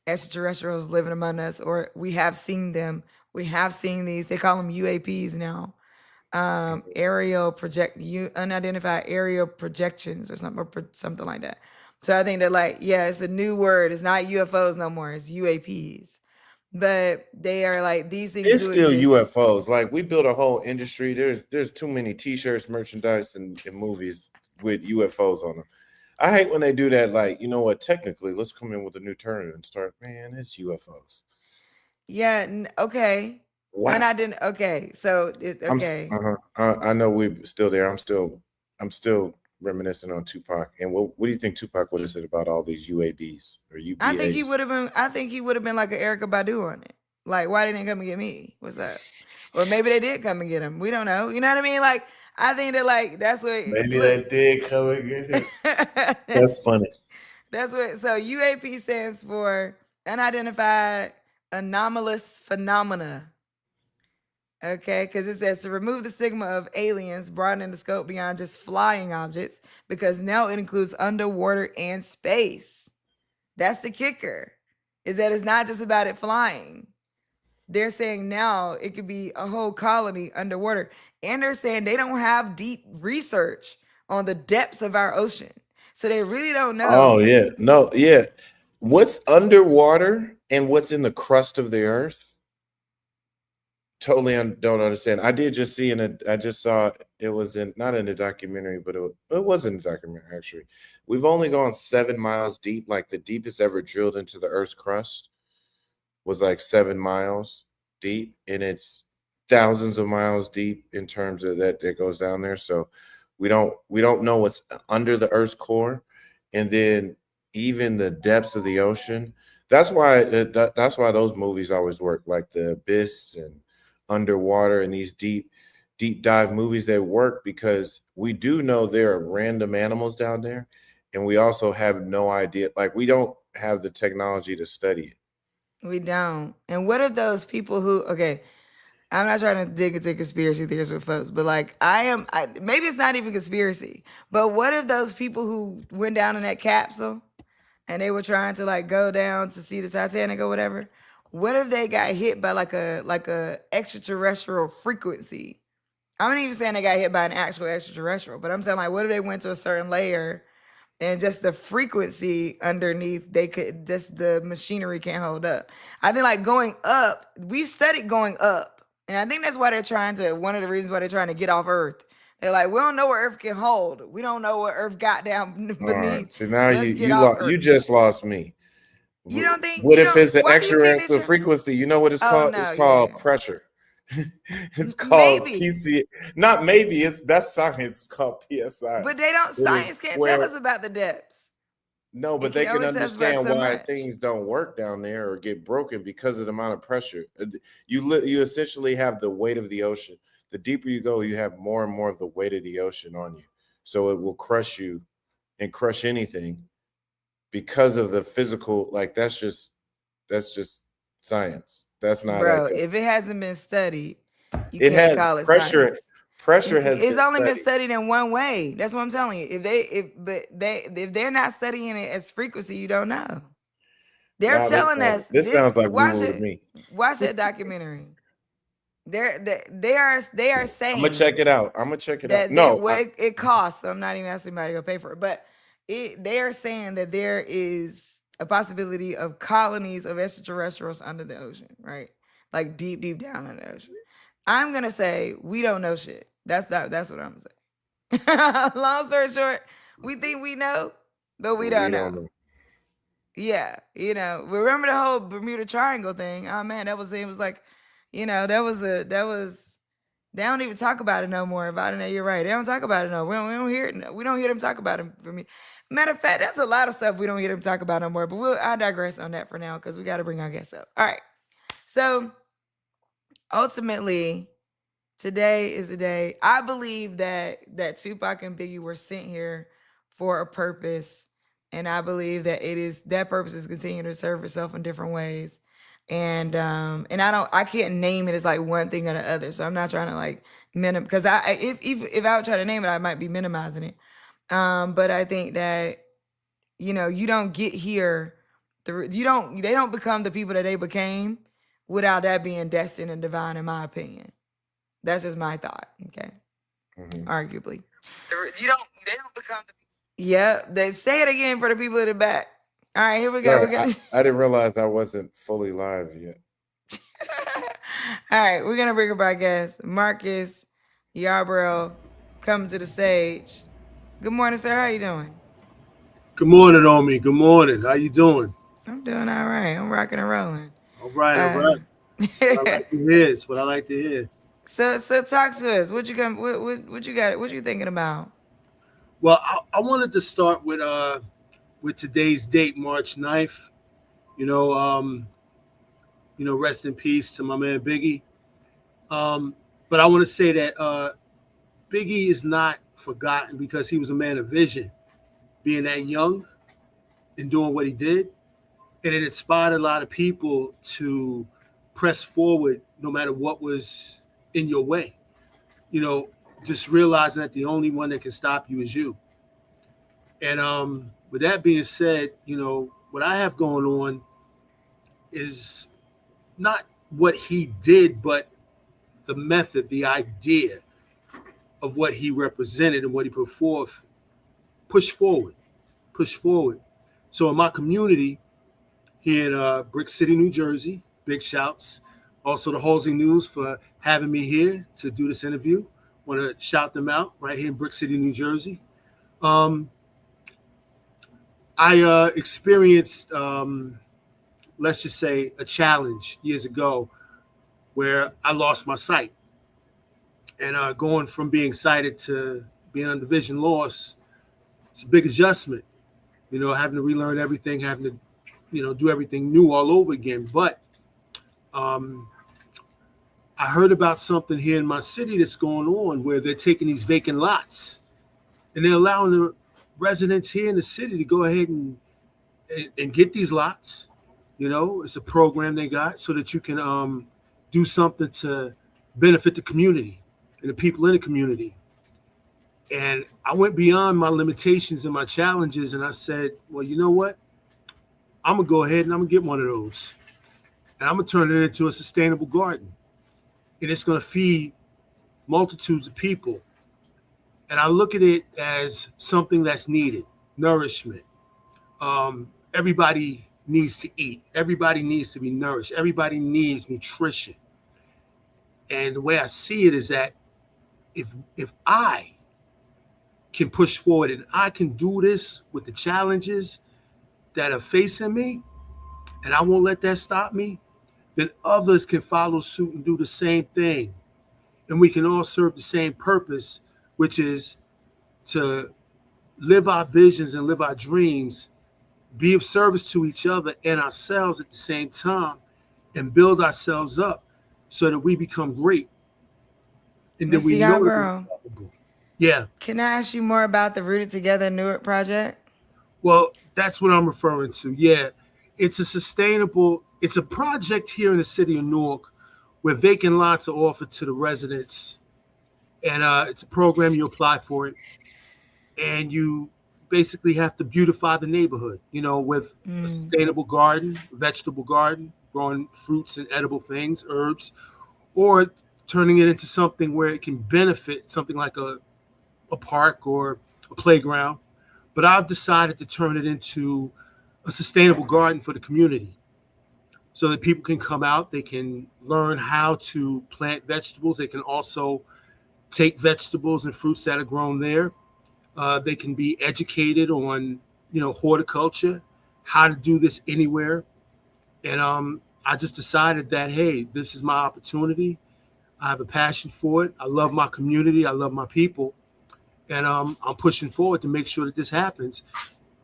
extraterrestrials living among us, or we have seen them. We have seen these. They call them UAPs now. Unidentified aerial projections or something like that. So I think that like, yeah, it's a new word. It's not UFOs no more. It's UAPs. But they are like these things. It's do still exist. UFOs. Like we built a whole industry. There's too many T-shirts, merchandise, and movies with UFOs on them. I hate when they do that. Like, you know what? Technically, let's come in with a new term and start. Man, it's UFOs. Yeah. Okay. Wow. And I didn't. Okay. So okay. I know we're still there. I'm still reminiscing on Tupac. And what do you think Tupac would have said about all these UABs or UBAs? I think he would have been like an Erica Badu on it. Like, why didn't they come and get me? What's up? Or maybe they did come and get him. We don't know. You know what I mean? Like, I think that like that's what Maybe they did come and get him. That's funny. That's what. So UAP stands for unidentified anomalous phenomena. Okay, because it says to remove the stigma of aliens, broadening the scope beyond just flying objects, because now it includes underwater and space. That's the kicker, is that it's not just about it flying. They're saying now it could be a whole colony underwater. And they're saying they don't have deep research on the depths of our ocean. So they really don't know. Oh, yeah. No, yeah. What's underwater and what's in the crust of the earth? Totally don't understand. I did just see I just saw it was not in the documentary, but it was in the documentary actually. We've only gone 7 miles deep. Like the deepest ever drilled into the Earth's crust was like 7 miles deep, and it's thousands of miles deep in terms of that goes down there. So we don't know what's under the Earth's core, and then even the depths of the ocean. That's why those movies always work, like The Abyss and underwater and these deep dive movies. They work because we do know there are random animals down there, and we also have no idea, like we don't have the technology to study it. We don't. And what if those people who, okay, I'm not trying to dig into conspiracy theories with folks, but like maybe it's not even conspiracy, but what if those people who went down in that capsule and they were trying to like go down to see the Titanic or whatever, what if they got hit by like a extraterrestrial frequency? I'm not even saying they got hit by an actual extraterrestrial, but I'm saying like, what if they went to a certain layer and just the frequency underneath, the machinery can't hold up. I think like going up, we've studied going up. And I think that's why one of the reasons why they're trying to get off Earth. They're like, we don't know what Earth can hold. We don't know what Earth got down beneath. Right. So now you just lost me. You don't think? What if it's an extra frequency? You know what it's called? No, it's called pressure. It's called PCA. Not maybe. That's science. It's called PSI. But science can't tell us about the depths. No, but they can understand why things don't work down there or get broken because of the amount of pressure. You essentially have the weight of the ocean. The deeper you go, you have more and more of the weight of the ocean on you. So it will crush you and crush anything because of the physical. Like that's just science. That's not, bro. If it hasn't been studied, it has call it pressure. Science. Pressure has. It's only been studied in one way. That's what I'm telling you. If they're not studying it as frequency, you don't know. They're telling us. This sounds like with me. Watch that documentary. They are saying. I'm gonna check it out. No, it costs. So I'm not even asking anybody to go pay for it, but they are saying that there is a possibility of colonies of extraterrestrials under the ocean, right? Like deep, deep down in the ocean. I'm gonna say we don't know shit. That's what I'm gonna say. Long story short, we think we know, but we don't know. Yeah, remember the whole Bermuda Triangle thing? Oh man, it was like, that was. They don't even talk about it no more. If I don't know, you're right. They don't talk about it no. We don't hear it. We don't hear them talk about it. For me, matter of fact, there's a lot of stuff we don't hear them talk about no more. But I digress on that for now because we got to bring our guests up. All right. So ultimately, today is the day. I believe that Tupac and Biggie were sent here for a purpose, and I believe that that purpose is continuing to serve itself in different ways. And I can't name it as like one thing or the other. So I'm not trying to like because if I would try to name it, I might be minimizing it. But I think that you don't get here they don't become the people that they became without that being destined and divine, in my opinion. That's just my thought. Okay. Arguably. They don't become the people. Yep. They say it again for the people in the back. All right, here we go. I didn't realize I wasn't fully live yet. All right, we're gonna bring up our guest, Marcus Yarbrough, coming to the stage. Good morning, sir. How you doing? Good morning, Omi. Good morning. How you doing? I'm doing all right. I'm rocking and rolling. All right, all right. That's what I like to hear. It's what I like to hear. So talk to us. What you got? What you thinking about? Well, I wanted to start with today's date, March 9th. Rest in peace to my man Biggie. But I want to say that Biggie is not forgotten because he was a man of vision, being that young and doing what he did. And it inspired a lot of people to press forward no matter what was in your way. Just realizing that the only one that can stop you is you. And with that being said, what I have going on is not what he did, but the method, the idea of what he represented and what he put forth. Push forward. So in my community here in Brick City, New Jersey, big shouts. Also the Halsey News for having me here to do this interview. Want to shout them out right here in Brick City, New Jersey. I experienced, let's just say, a challenge years ago where I lost my sight. And going from being sighted to being under vision loss, it's a big adjustment. Having to relearn everything, having to, do everything new all over again. But I heard about something here in my city that's going on where they're taking these vacant lots and they're allowing the residents here in the city to go ahead and get these lots. It's a program they got so that you can do something to benefit the community and the people in the community. And I went beyond my limitations and my challenges, and I said, well, you know what? I'm going to go ahead and I'm going to get one of those. And I'm going to turn it into a sustainable garden. And it's going to feed multitudes of people. And I look at it as something that's needed, nourishment. Everybody needs to eat. Everybody needs to be nourished. Everybody needs nutrition. And the way I see it is that if I can push forward and I can do this with the challenges that are facing me, and I won't let that stop me, then others can follow suit and do the same thing. And we can all serve the same purpose, which is to live our visions and live our dreams, be of service to each other and ourselves at the same time, and build ourselves up so that we become great. And then we know. Yeah. Can I ask you more about the Rooted Together Newark project? Well, that's what I'm referring to. Yeah. It's a project here in the city of Newark where vacant lots are offered to the residents. And it's a program, you apply for it. And you basically have to beautify the neighborhood, with a sustainable garden, vegetable garden, growing fruits and edible things, herbs, or turning it into something where it can benefit, something like a park or a playground, but I've decided to turn it into a sustainable garden for the community so that people can come out, they can learn how to plant vegetables. They can also take vegetables and fruits that are grown there. They can be educated on, horticulture, how to do this anywhere. And I just decided that, hey, this is my opportunity. I have a passion for it. I love my community. I love my people. And I'm pushing forward to make sure that this happens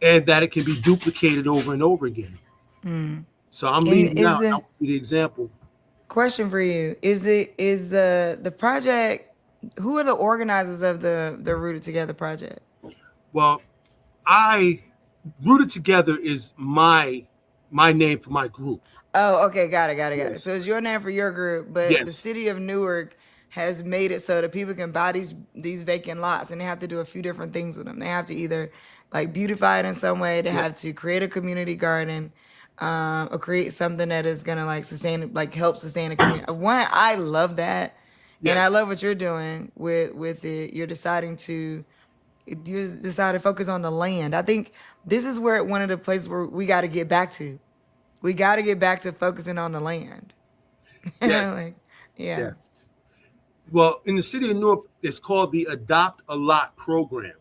and that it can be duplicated over and over again. Mm. So I'm And leading out. is I'll be the example. question for you: is the project? Who are the organizers of the Rooted Together project? Well, I Rooted Together is my name for my group. Oh, okay, got it. Yes. So it's your name for your group, but the Yes. city of Newark has made it so that people can buy these vacant lots, and they have to do a few different things with them. They have to either like beautify it in some way. They have Yes. to create a community garden, or create something that is gonna help sustain a community. One, I love that, and I Yes. love what you're doing with it. You decided to focus on the land. I think this is where one of the places where we got to get back to. We got to get back to focusing on the land. Yes. Yeah. Yes. Well, in the city of Newark, it's called the Adopt a Lot program.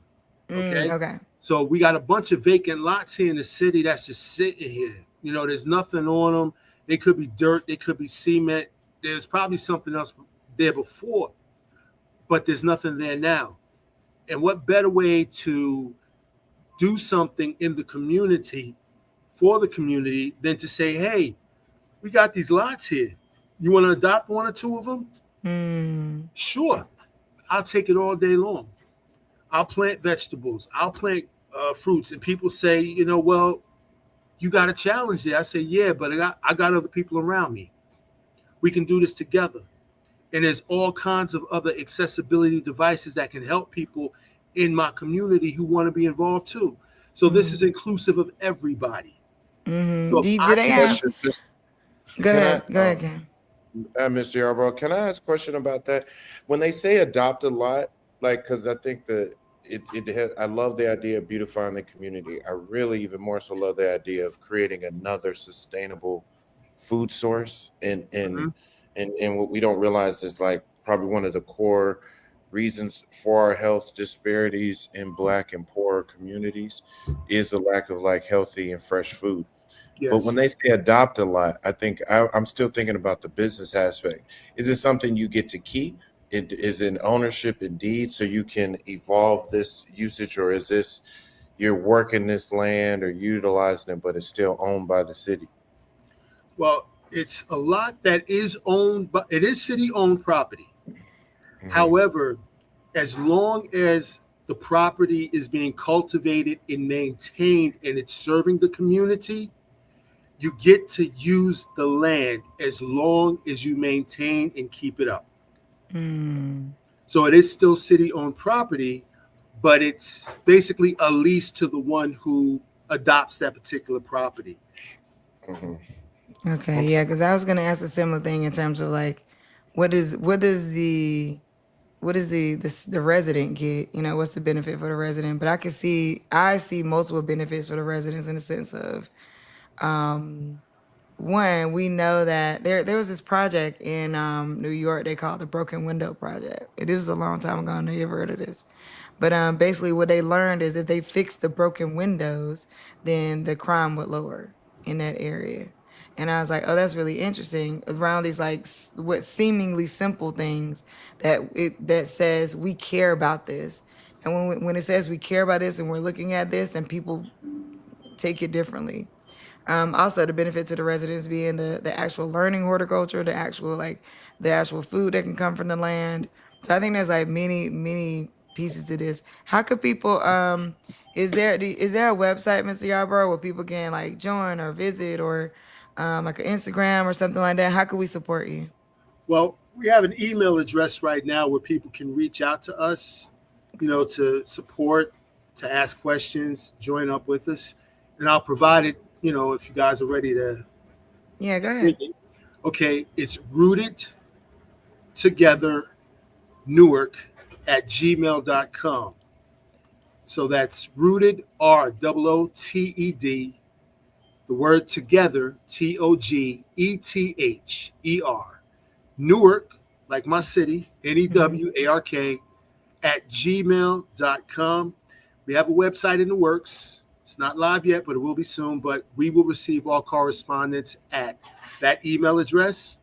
Okay. Okay. So we got a bunch of vacant lots here in the city that's just sitting here. There's nothing on them. They could be dirt. They could be cement. There's probably something else there before, but there's nothing there now. And what better way to do something in the community for the community than to say, hey, we got these lots here. You want to adopt one or two of them? Sure. I'll take it all day long. I'll plant vegetables. I'll plant fruits. And people say, well, you got a challenge there. I say, yeah, but I got other people around me. We can do this together. And there's all kinds of other accessibility devices that can help people in my community who want to be involved too. So this is inclusive of everybody. So Do I they can- have? Question, just- Go can ahead. I, Go ahead, Ken. Mr. Yarbrough, can I ask a question about that? When they say adopt a lot, because I think that I love the idea of beautifying the community. I really even more so love the idea of creating another sustainable food source. And what we don't realize is probably one of the core reasons for our health disparities in Black and poorer communities is the lack of healthy and fresh food. Yes. But when they say adopt a lot, I think I'm still thinking about the business aspect. Is it something you get to keep? Is it ownership indeed, so you can evolve this usage, or is this you're working this land or utilizing it, but it's still owned by the city? Well, it's a lot that is owned, but it is city-owned property. Mhm. However, as long as the property is being cultivated and maintained and it's serving the community, you get to use the land as long as you maintain and keep it up. So it is still city-owned property, but it's basically a lease to the one who adopts that particular property. Mhm. Okay, yeah, because I was gonna ask a similar thing in terms of what is the resident get? What's the benefit for the resident? But I see multiple benefits for the residents in the sense of, one, we know that there was this project in New York they called the Broken Window Project. It was a long time ago. I know you've heard of this. But basically what they learned is if they fixed the broken windows, then the crime would lower in that area. And I was like, oh, that's really interesting. Around these what seemingly simple things that says we care about this. And when it says we care about this and we're looking at this, then people take it differently. Also, the benefit to the residents being the actual learning horticulture, the actual food that can come from the land. So I think there's many pieces to this. How could people? Is there a website, Mr. Yarbrough, where people can join or visit, or an Instagram or something like that? How could we support you? Well, we have an email address right now where people can reach out to us, to support, to ask questions, join up with us, and I'll provide it. If you guys are ready to. Yeah, go ahead. Okay, it's Rooted Together Newark at gmail.com. So that's rooted, ROOTED, the word together, TOGETHER. Newark, like my city, NEWARK, at gmail.com. We have a website in the works. It's not live yet, but it will be soon. But we will receive all correspondence at that email address.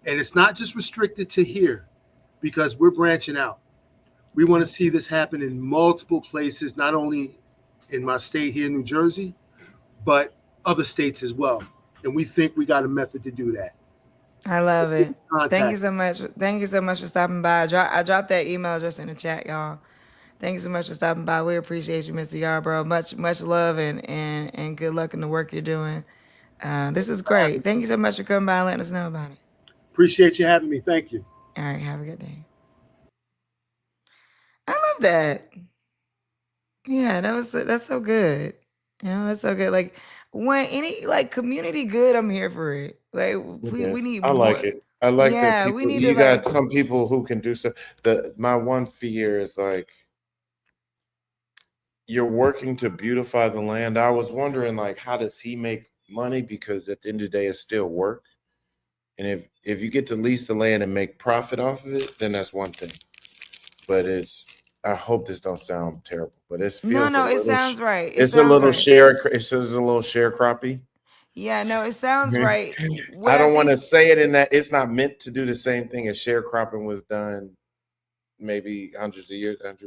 And it's not just restricted to here, because we're branching out. We want to see this happen in multiple places, not only in my state here, New Jersey, but other states as well. And we think we got a method to do that. I love it. Thank you Contact. so much. Thank you so much for stopping by. I dropped that email address in the chat, y'all. Thank you so much for stopping by. We appreciate you, Mr. Yarbrough. Much love and good luck in the work you're doing. This is great. Thank you so much for coming by and letting us know about it. Appreciate you having me. Thank you. All right, have a good day. I love that. Yeah, that's so good. You know, that's so good. Like when any like community good, I'm here for it. Like we Yes, need I like more. it. I like that Yeah, people. we need You to got like some people who can do stuff. My one fear is like you're working to beautify the land. I was wondering like how does he make money, because at the end of the day it's still work. And if you get to lease the land and make profit off of it, then that's one thing. But I hope this don't sound terrible, but it feels no, a it little sounds right. It it's a sounds little right. it says a little sharecroppy. Yeah, no, it sounds right. I What I don't want to think, say it in that it's not meant to do the same thing as sharecropping was done maybe hundred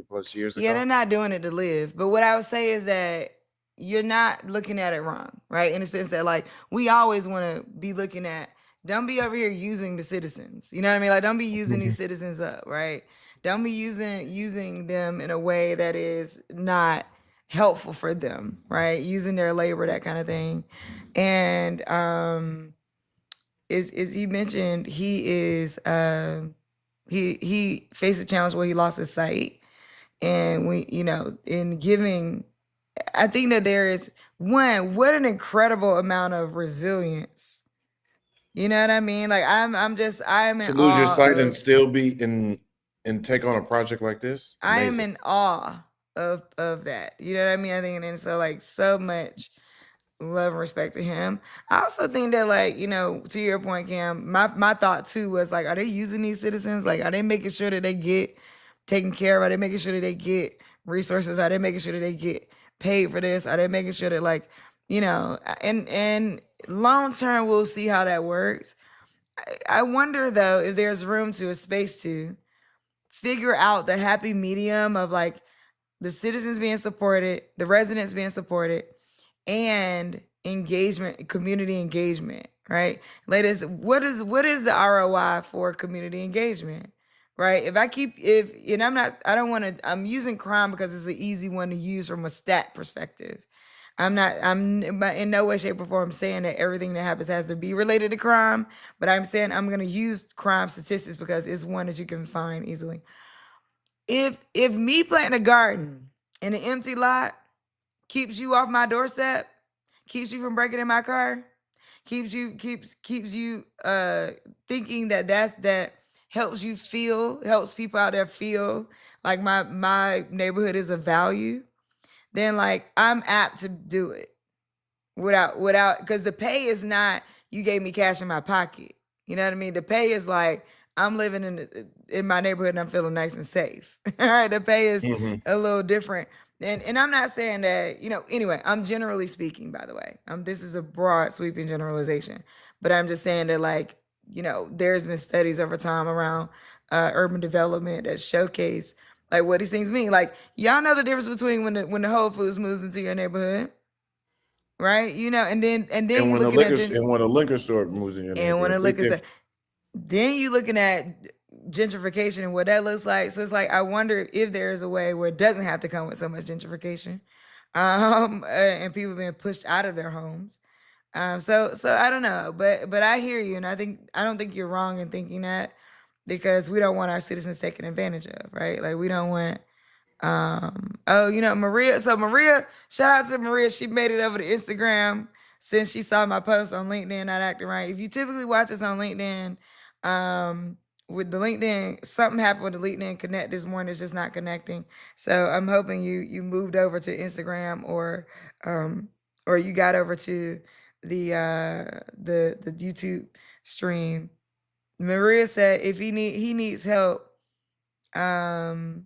plus years yeah, ago. they're not doing it to live. But what I would say is that you're not looking at it wrong, right? In the sense that like we always want to be looking at, don't be over here using the citizens. You know what I mean? Like don't be using these citizens up, right? Don't be using them in a way that is not helpful for them, right? Using their labor, that kind of thing. And is he mentioned he is he faced a challenge where he lost his sight. And we, you know, in giving, I think that there is what an incredible amount of resilience. You know what I mean? Like I'm in To lose your awe sight and of, still be and take on a project like this, I am amazing. in awe of that. You know what I mean? I think, and so like so much love and respect to him. I also think that like, you know, to your point, Cam, my thought too was like, are they using these citizens? Like, are they making sure that they get taken care of? Are they making sure that they get resources? Are they making sure that they get paid for this? Are they making sure that like, you know, and long term we'll see how that works. I wonder though if there's room to a space to figure out the happy medium of like the citizens being supported, the residents being supported, and engagement, community engagement, right? Ladies, what is the ROI for community engagement, right? I'm using crime because it's an easy one to use from a stat perspective. I'm in no way, shape, or form saying that everything that happens has to be related to crime, but I'm saying I'm going to use crime statistics because it's one that you can find easily. If me planting a garden in an empty lot keeps you off my doorstep, keeps you from breaking in my car, keeps you thinking that helps people out there feel like my neighborhood is of value, then like I'm apt to do it without, because the pay is not you gave me cash in my pocket. You know what I mean? The pay is like I'm living in my neighborhood and I'm feeling nice and safe. All right, the pay is a little different. And I'm not saying that, you know, anyway, I'm generally speaking, by the way. This is a broad sweeping generalization, but I'm just saying that like, you know, there's been studies over time around urban development that showcase like what these things mean. Like y'all know the difference between when the Whole Foods moves into your neighborhood, right? You know, and then And you when a looking at liquor store moves in your and when neighborhood, a liquor store, then you looking at gentrification and what that looks like. So it's like I wonder if there is a way where it doesn't have to come with so much gentrification, and people being pushed out of their homes. So I don't know, but I hear you, and I don't think you're wrong in thinking that, because we don't want our citizens taken advantage of, right? Like we don't want. You know, Maria. So Maria, shout out to Maria. She made it over to Instagram since she saw my post on LinkedIn, Not Acting Right. If you typically watch us on LinkedIn, with the LinkedIn, something happened with the LinkedIn Connect this morning. It's just not connecting. So I'm hoping you moved over to Instagram or you got over to the YouTube stream. Maria said if he needs help, I'll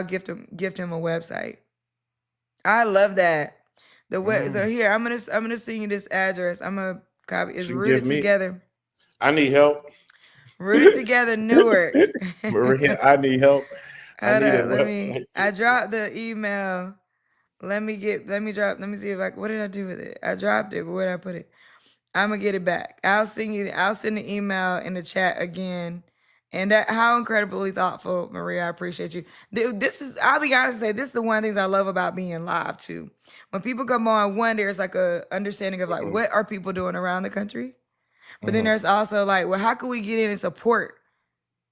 gift him a website. I love that. So here I'm gonna send you this address. I'm gonna copy. It's She can Rooted give me- Together. I need help. Rooted Together Newark. Maria, I need help. I Hold need a up, website. I dropped the email. Let me see if what did I do with it? I dropped it, but where did I put it? I'm gonna get it back. I'll send the email in the chat again. And how incredibly thoughtful, Maria. I appreciate you. I'll be honest and say, this is the one of the things I love about being live too. When people come on, one, there's like a understanding of like, what are people doing around the country? But then there's also like, well, how can we get in and support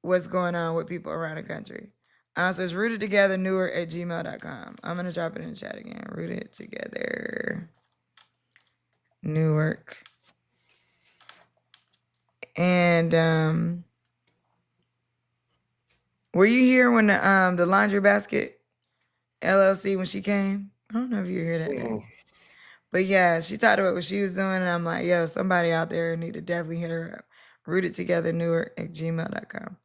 what's going on with people around the country? So it's Rooted Together Newark at gmail.com. I'm going to drop it in the chat again. Rooted Together Newark. And were you here when the Laundry Basket LLC, when she came? I don't know if you were here that day. But yeah, she talked about what she was doing, and I'm like, yo, somebody out there need to definitely hit her up. Rooted Together Newark at gmail.com.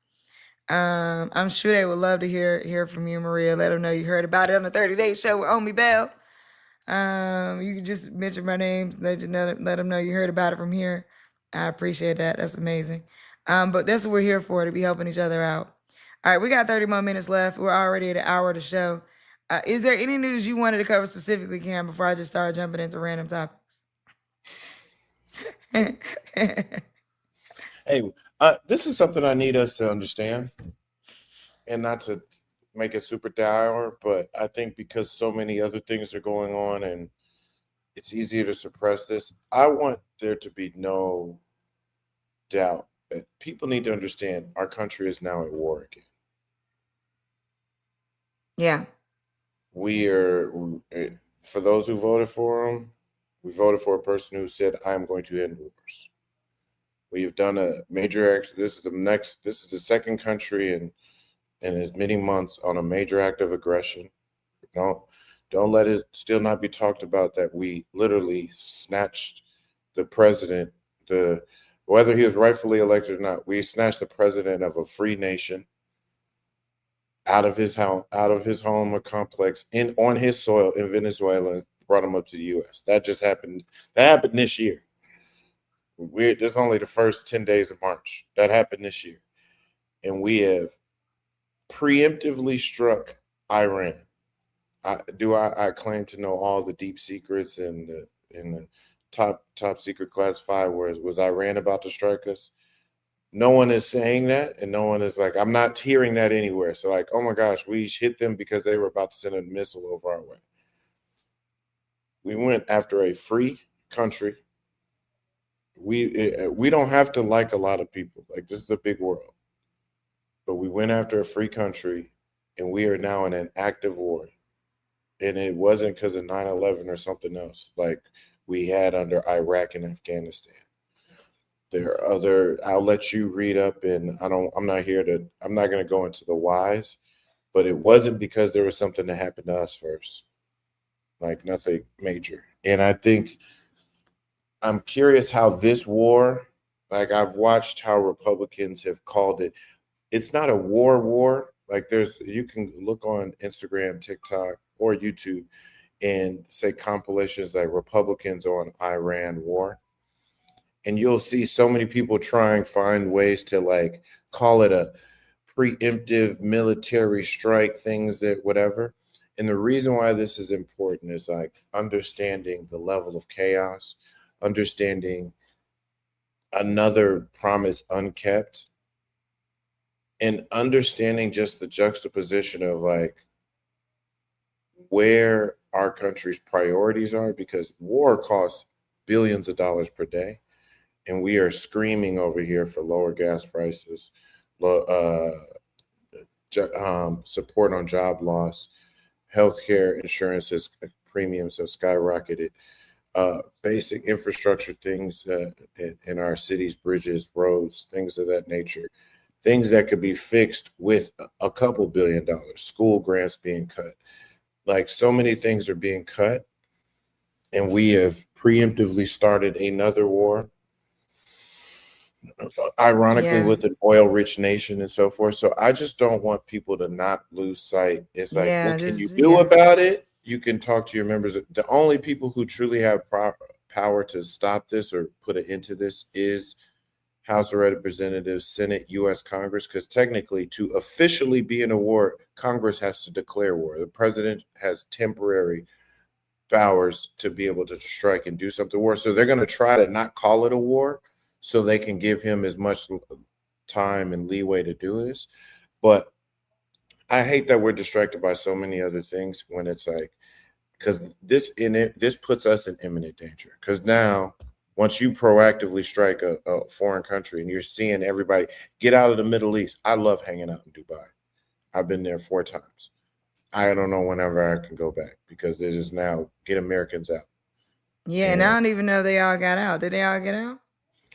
I'm sure they would love to hear from you, Maria. Let them know you heard about it on the 30 Day Show with Omi Bell. You can just mention my name, let them know you heard about it from here. I appreciate that. That's amazing. But that's what we're here for, to be helping each other out. All right, we got 30 more minutes left. We're already at an hour of the show. Is there any news you wanted to cover specifically, Cam, before I just start jumping into random topics? Hey, this is something I need us to understand, and not to make it super dour, but I think because so many other things are going on and it's easier to suppress this, I want there to be no doubt that people need to understand our country is now at war again. Yeah. We are, for those who voted for him, we voted for a person who said, I am going to end wars. We have done a major act. This is the second country in as many months on a major act of aggression. Don't let it still not be talked about that we literally snatched the president, whether he was rightfully elected or not, we snatched the president of a free nation out of his home or complex on his soil in Venezuela and brought him up to the U.S. That just happened. That happened this year. This is only the first 10 days of March. That happened this year. And we have preemptively struck Iran. I claim to know all the deep secrets and the top secret classified, was Iran about to strike us? No one is saying that, and no one is like, I'm not hearing that anywhere. So like, oh my gosh, we hit them because they were about to send a missile over our way. We went after a free country. We don't have to like a lot of people. Like, this is a big world. But we went after a free country, and we are now in an active war. And it wasn't because of 9/11 or something else like we had under Iraq and Afghanistan. There are other, I'll let you read up, and I'm not going to go into the whys, but it wasn't because there was something that happened to us first. Like, nothing major. And I think I'm curious how this war, like, I've watched how Republicans have called it. It's not a war. Like, you can look on Instagram, TikTok, or YouTube and say compilations like Republicans on Iran war. And you'll see so many people find ways to like call it a preemptive military strike, things that whatever. And the reason why this is important is like understanding the level of chaos, understanding another promise unkept, and understanding just the juxtaposition of like where our country's priorities are, because war costs billions of dollars per day. And we are screaming over here for lower gas prices, support on job loss, healthcare insurances premiums have skyrocketed, basic infrastructure things in our cities, bridges, roads, things of that nature. things that could be fixed with a couple $1 billion, school grants being cut. Like so many things are being cut, and we have preemptively started another war, ironically, Yeah. with an oil-rich nation and so forth. So I just don't want people to not lose sight. It's like, Yeah, what can you just do yeah. about it? You can talk to your members. The only people who truly have power to stop this or put an end to this is House of Representatives, Senate, U.S. Congress, because technically to officially be in a war, Congress has to declare war. The president has temporary powers to be able to strike and do something war. So they're going to try to not call it a war so they can give him as much time and leeway to do this. But I hate that we're distracted by so many other things when it's like, because this puts us in imminent danger. Because now, once you proactively strike a foreign country and you're seeing everybody get out of the Middle East, I love hanging out in Dubai. I've been there 4 times. I don't know whenever I can go back because it is now get Americans out. Yeah, and I don't even know if they all got out. Did they all get out?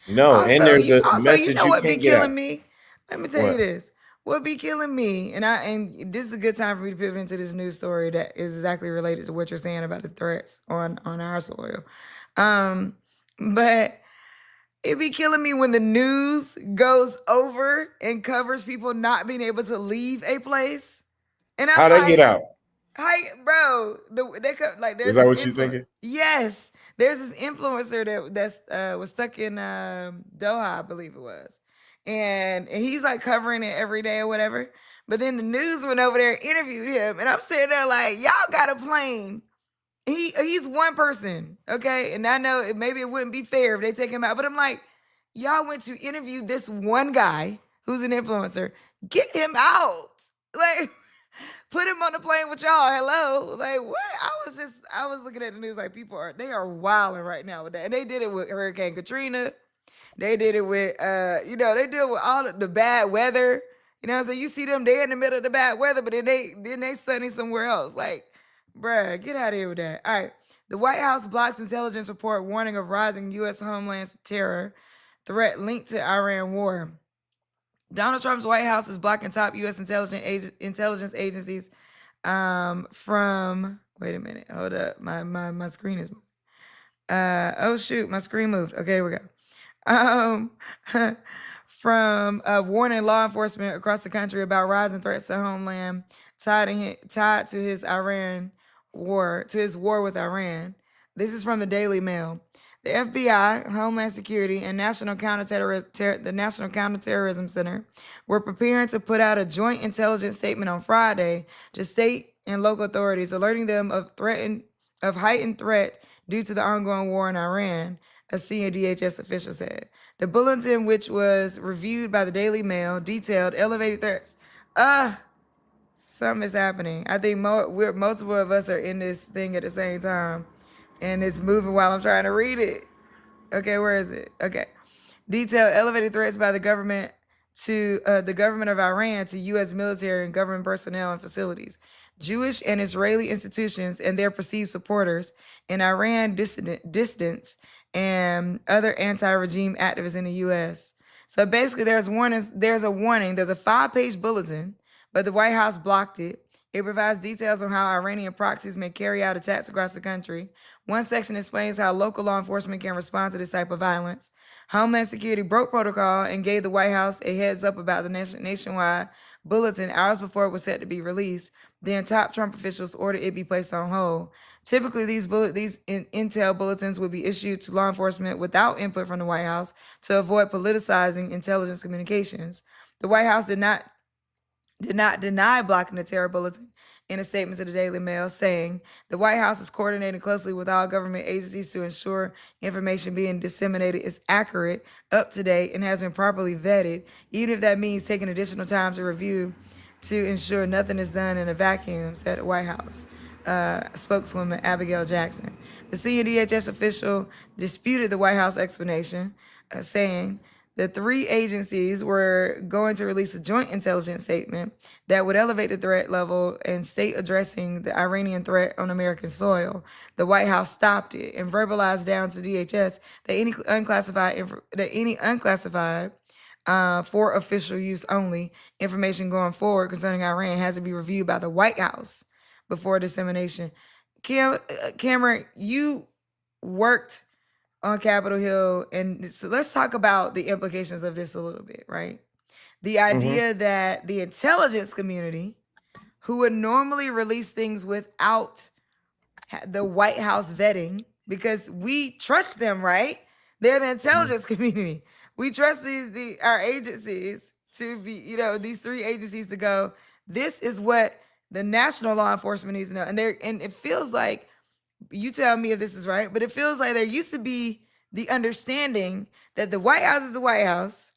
No, and there's a you message know you what be can't get killing out. me? Let me tell What? you this. What be killing me, and this is a good time for me to pivot into this news story that is exactly related to what you're saying about the threats on our soil. But it be killing me when the news goes over and covers people not being able to leave a place. And I'm How they get like, out? hi, bro. There's Is that this what you thinking? Yes, there's this influencer that was stuck in Doha, I believe it was, and he's like covering it every day or whatever. But then the news went over there and interviewed him, and I'm sitting there like, y'all got a plane. He's one person, okay, and I know maybe it wouldn't be fair if they take him out, but I'm like, y'all went to interview this one guy who's an influencer. Get him out, like. Put him on the plane with y'all. Hello. Like, what? I was looking at the news like they are wilding right now with that. And they did it with Hurricane Katrina. They did it with, they deal with all the bad weather. You know what I'm saying? You see them, they're in the middle of the bad weather, but then they sunny somewhere else. Like, bruh, get out of here with that. All right. The White House blocks intelligence report warning of rising U.S. homeland terror threat linked to Iran war. Donald Trump's White House is blocking top U.S. intelligence agencies from. Wait a minute. Hold up. My screen is moving. Oh shoot, my screen moved. Okay, here we go. From warning law enforcement across the country about rising threats to homeland tied to his war with Iran. This is from the Daily Mail. The FBI, Homeland Security, and the National Counterterrorism Center were preparing to put out a joint intelligence statement on Friday to state and local authorities, alerting them of heightened threat due to the ongoing war in Iran, a senior DHS official said. The bulletin, which was reviewed by the Daily Mail, detailed elevated threats. Something is happening. I think multiple of us are in this thing at the same time. And it's moving while I'm trying to read it. Okay, where is it? Okay. Detailed elevated threats by the government of Iran to U.S. military and government personnel and facilities, Jewish and Israeli institutions and their perceived supporters, and Iran dissidents and other anti-regime activists in the U.S. So basically, there's a warning. There's a 5-page bulletin, but the White House blocked it. It provides details on how Iranian proxies may carry out attacks across the country. One section explains how local law enforcement can respond to this type of violence. Homeland Security broke protocol and gave the White House a heads up about the nationwide bulletin hours before it was set to be released. Then top Trump officials ordered it be placed on hold. Typically, these intel bulletins would be issued to law enforcement without input from the White House to avoid politicizing intelligence communications. The White House did not deny blocking the terror bulletin in a statement to the Daily Mail, saying the White House is coordinating closely with all government agencies to ensure information being disseminated is accurate, up to date, and has been properly vetted, even if that means taking additional time to review to ensure nothing is done in a vacuum, said the White House spokeswoman Abigail Jackson. The senior DHS official disputed the White House explanation, saying the 3 agencies were going to release a joint intelligence statement that would elevate the threat level and state addressing the Iranian threat on American soil. The White House stopped it and verbalized down to DHS that any unclassified for official use only. Information going forward concerning Iran has to be reviewed by the White House before dissemination. Cameron, you worked on Capitol Hill, and so let's talk about the implications of this a little bit, right? The idea that the intelligence community, who would normally release things without the White House vetting, because we trust them, right? They're the intelligence community. We trust our agencies to be, these three agencies to go, this is what the national law enforcement needs to know. And it feels like, you tell me if this is right, but it feels like there used to be the understanding that the White House is the White House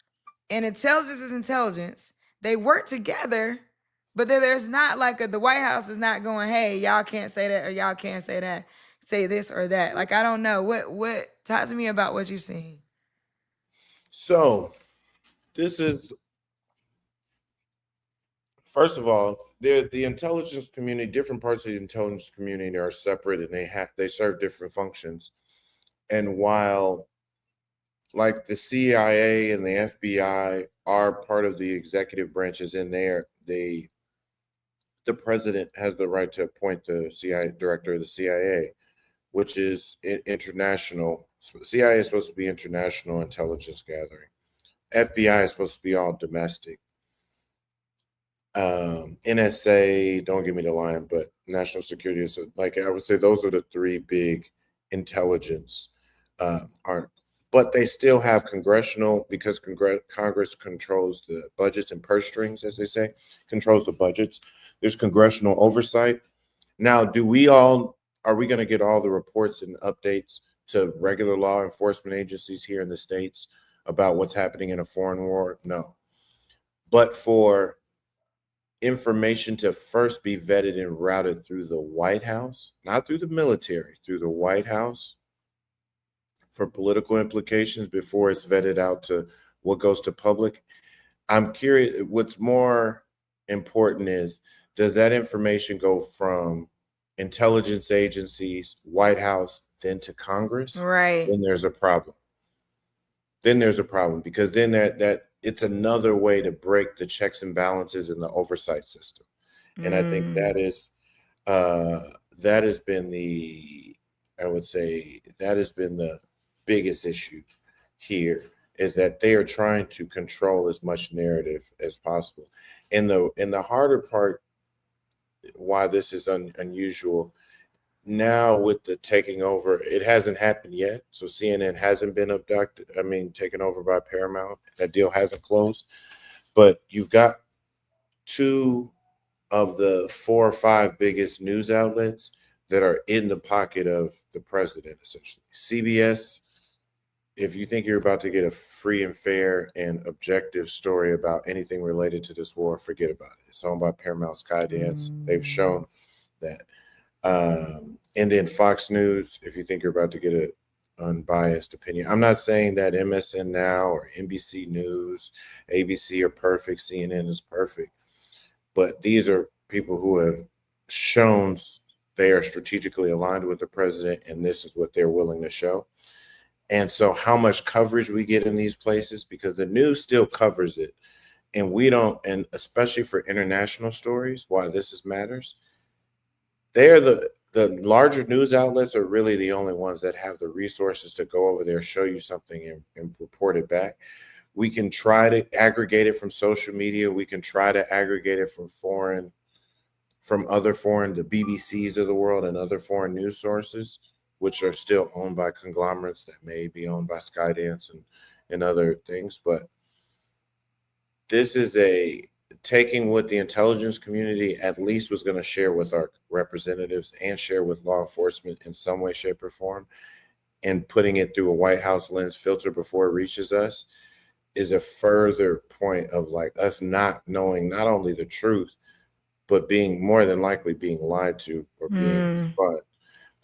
and intelligence is intelligence. They work together, but there's not like the White House is not going, hey, y'all can't say that, or y'all can't say that, say this or that. Like, I don't know. What talk to me about what you're seeing. So this is, first of all, the intelligence community, different parts of the intelligence community are separate, and they serve different functions. And while like the CIA and the FBI are part of the executive branches in there, the president has the right to appoint the CIA director of the CIA, which is international. CIA is supposed to be international intelligence gathering. FBI is supposed to be all domestic. NSA, don't give me the line, but national security is, like, I would say those are the three big intelligence but they still have congressional, because Congress controls the budgets and purse strings, as they say, controls the budgets. There's congressional oversight. Now, are we going to get all the reports and updates to regular law enforcement agencies here in the States about what's happening in a foreign war? No. But for information to first be vetted and routed through the White House, not through the military, through the White House, for political implications before it's vetted out to what goes to public. I'm curious, what's more important is, does that information go from intelligence agencies, White House, then to Congress? Right. Then there's a problem. Because then that it's another way to break the checks and balances in the oversight system. And I think that has been the biggest issue here, is that they are trying to control as much narrative as possible. And the harder part, why this is unusual now with the taking over, it hasn't happened yet. So CNN hasn't been taken over by Paramount. That deal hasn't closed. But you've got two of the 4 or 5 biggest news outlets that are in the pocket of the president, essentially. CBS, if you think you're about to get a free and fair and objective story about anything related to this war, forget about it. It's owned by Paramount Skydance. They've shown that. And then Fox News, if you think you're about to get an unbiased opinion. I'm not saying that MSN Now or NBC News, ABC are perfect, CNN is perfect. But these are people who have shown they are strategically aligned with the president, and this is what they're willing to show. And so how much coverage we get in these places, because the news still covers it, and we don't, and especially for international stories, why this matters, they're the larger news outlets are really the only ones that have the resources to go over there, show you something, and report it back. We can try to aggregate it from social media. We can try to aggregate it from other foreign, the BBCs of the world and other foreign news sources, which are still owned by conglomerates that may be owned by Skydance and other things. But this is taking what the intelligence community at least was going to share with our representatives and share with law enforcement in some way, shape, or form, and putting it through a White House lens filter before it reaches us, is a further point of like us not knowing not only the truth, but being more than likely being lied to or being spun.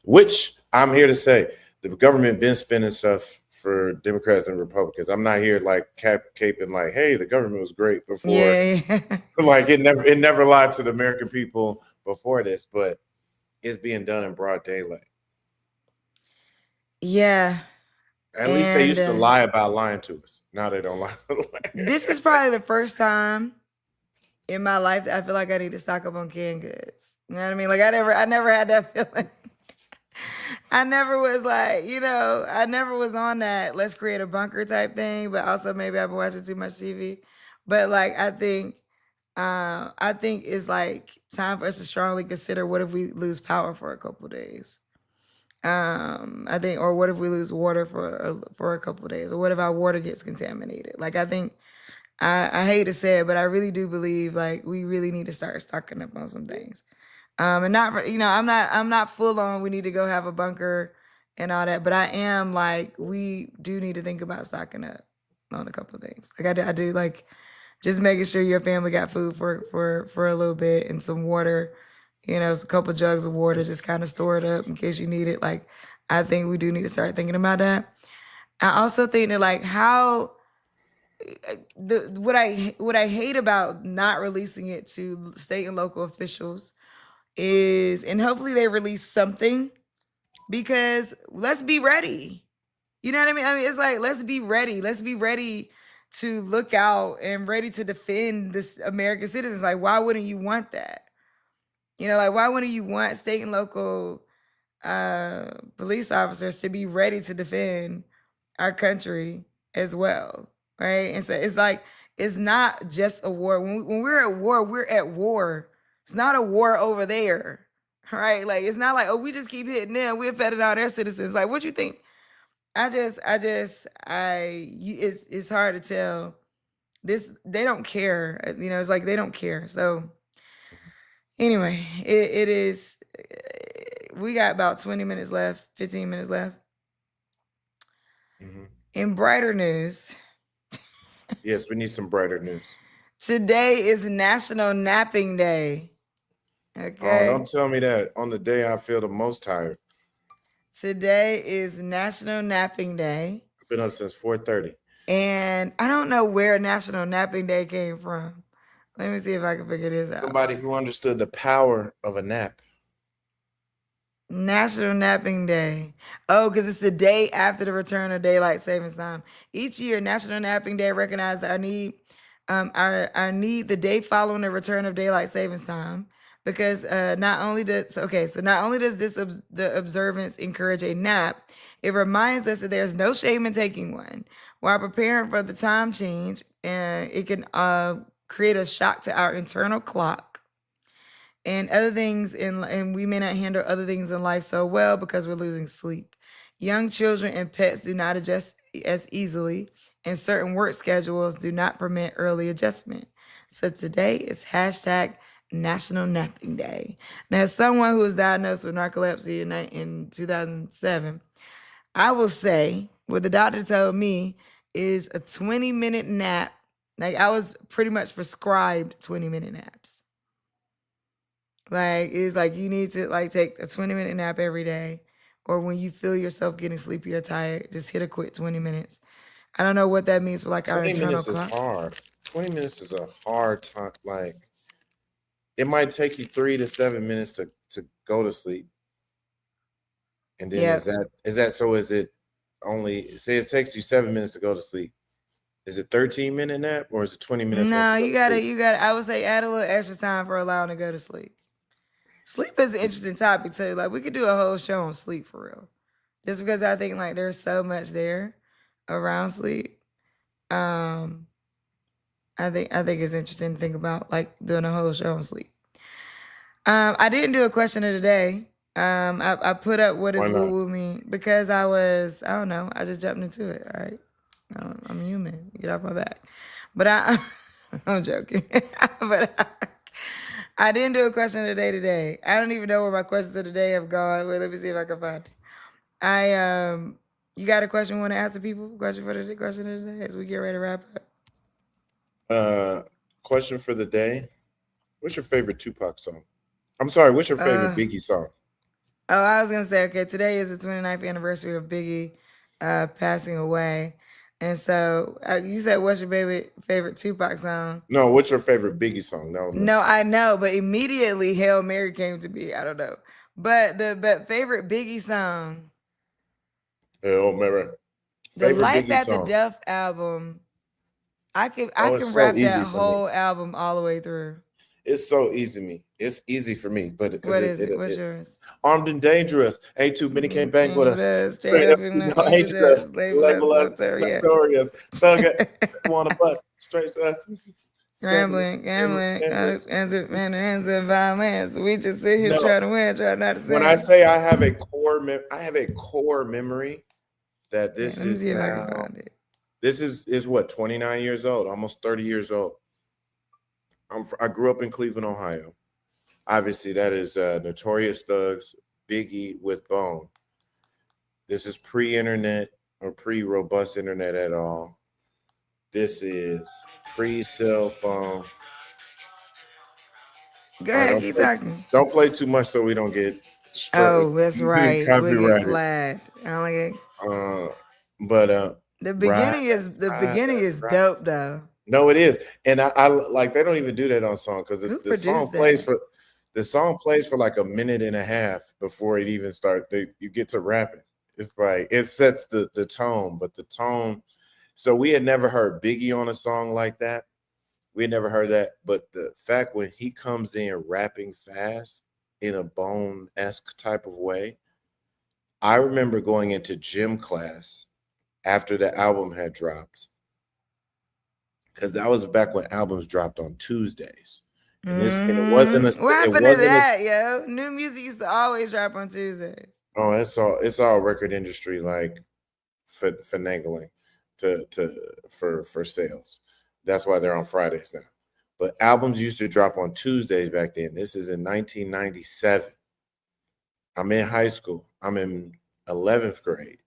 Which I'm here to say, the government been spending stuff for Democrats and Republicans. I'm not here like caping like, hey, the government was great before. Yeah. Like it never lied to the American people before this, but it's being done in broad daylight. Yeah. At least they used to And lie about lying to us. Now they don't lie. this is probably the first time in my life that I feel like I need to stock up on canned goods. You know what I mean? Like I never had that feeling. I never was like, I never was on that let's create a bunker type thing, but also maybe I've been watching too much TV. But like I think it's like time for us to strongly consider what if we lose power for a couple days. I think, or what if we lose water for a couple days, or what if our water gets contaminated? Like I think I hate to say it, but I really do believe like we really need to start stocking up on some things. And not for, I'm not full on we need to go have a bunker and all that, but I am like we do need to think about stocking up on a couple of things. Like I do like just making sure your family got food for a little bit and some water, a couple jugs of water, just kind of store it up in case you need it. Like I think we do need to start thinking about that. I also think that like how what I hate about not releasing it to state and local officials is, and hopefully they release something, because let's be ready. You know what I mean? I mean, it's like, let's be ready. Let's be ready to look out and ready to defend this American citizens. Like, why wouldn't you want that? Like, why wouldn't you want state and local police officers to be ready to defend our country as well, right? And so it's like, it's not just a war. When we're at war, we're at war. It's not a war over there, right? Like, it's not like, oh, we just keep hitting them. We're offending all their citizens. Like, what you think? It's hard to tell. They don't care. It's like they don't care. So anyway, it is. We got about 20 minutes left, 15 minutes left. Mhm. In brighter news, Yes, we need some brighter news. today is National Napping Day. Oh, Okay. don't tell me that on the day I feel the most tired. Today is National Napping Day. I've been up since 4:30. And I don't know where National Napping Day came from. Let me see if I can figure this out. Somebody who understood the power of a nap. National Napping Day. Oh, because it's the day after the return of daylight savings time. Each year, National Napping Day recognizes our need the day following the return of daylight savings time. Because not only does the observance encourage a nap, it reminds us that there's no shame in taking one. While preparing for the time change, it can create a shock to our internal clock and other things, and we may not handle other things in life so well because we're losing sleep. Young children and pets do not adjust as easily, and certain work schedules do not permit early adjustment. So today is hashtag National Napping Day. Now, as someone who was diagnosed with narcolepsy in 2007, I will say what the doctor told me is a 20-minute nap. Like, I was pretty much prescribed 20-minute naps. Like, it's like you need to like take a 20-minute nap every day, or when you feel yourself getting sleepy or tired, just hit a quick 20 minutes. I don't know what that means for like our 20 internal minutes is clock. hard. 20 minutes is a hard time. Like, it might take you 3 to 7 minutes to go to sleep. And then Yep. is it only, say it takes you 7 minutes to go to sleep. Is it 13-minute nap or is it 20 minutes? No, once you go to sleep? gotta, I would say add a little extra time for allowing to go to sleep. Sleep is an interesting topic too. Like, we could do a whole show on sleep for real. Just because I think like there's so much there around sleep. I think it's interesting to think about like doing a whole show on sleep. I didn't do a question of the day. I put up what Why does not? woo woo mean because I don't know, I just jumped into it. All right. I'm human. Get off my back. But I'm joking. But I didn't do a question of the day today. I don't even know where my questions of the day have gone. Wait, let me see if I can find it. You got a question you want to ask the people? Question of the day as we get ready to wrap up. Question for the day. What's your favorite Tupac song? I'm sorry, what's your favorite Biggie song? Oh, I was gonna say, okay, today is the 29th anniversary of Biggie passing away. And so you said, what's your favorite Tupac song? No, what's your favorite Biggie song? No, I know, but immediately Hail Mary came to me. I don't know. But the favorite Biggie song. Hail Mary. The Favorite Life Biggie After song? Death album, I Oh, can it's so rap that easy for me. whole album all the way through. It's so easy me. It's easy for me, but because What is it? What's yours? Armed and Dangerous. Ain't too many can't bang with us. Dangerous, straight Straight up up, in the ain't dangerous, just labeless, label us notorious. notorious. Thug it, wanna bust straight to us. Scrambling, gambling, hands and violence. We just sit here No, trying to win, trying not to when I sin. say I have a core memory that Yeah, this let me is see if I can now. find it. This is what 29 years old, almost 30 years old. I grew up in Cleveland, Ohio. Obviously, that is Notorious Thugs, Biggie with Bone. This is pre-internet or pre-robust internet at all. This is pre-cell phone. Go All right, ahead, keep talking. don't play too much so we don't get Oh, that's right. We'll get copyrighted. flagged. I only get... But The ride, beginning is ride. dope though. No, it is, and I like they don't even do that on song because Who the song produced plays that? for like a minute and a half before it even starts. You get to rapping. It's like it sets the tone, but the tone. So we had never heard Biggie on a song like that. We had never heard that, but the fact when he comes in rapping fast in a Bone-esque type of way, I remember going into gym class after the album had dropped, because that was back when albums dropped on Tuesdays. And it wasn't What happened to wasn't that, yo? New music used to always drop on Tuesdays. oh, it's all record industry like finagling for sales. That's why they're on Fridays now. But albums used to drop on Tuesdays back then. This is in 1997. I'm in high school. I'm in 11th grade.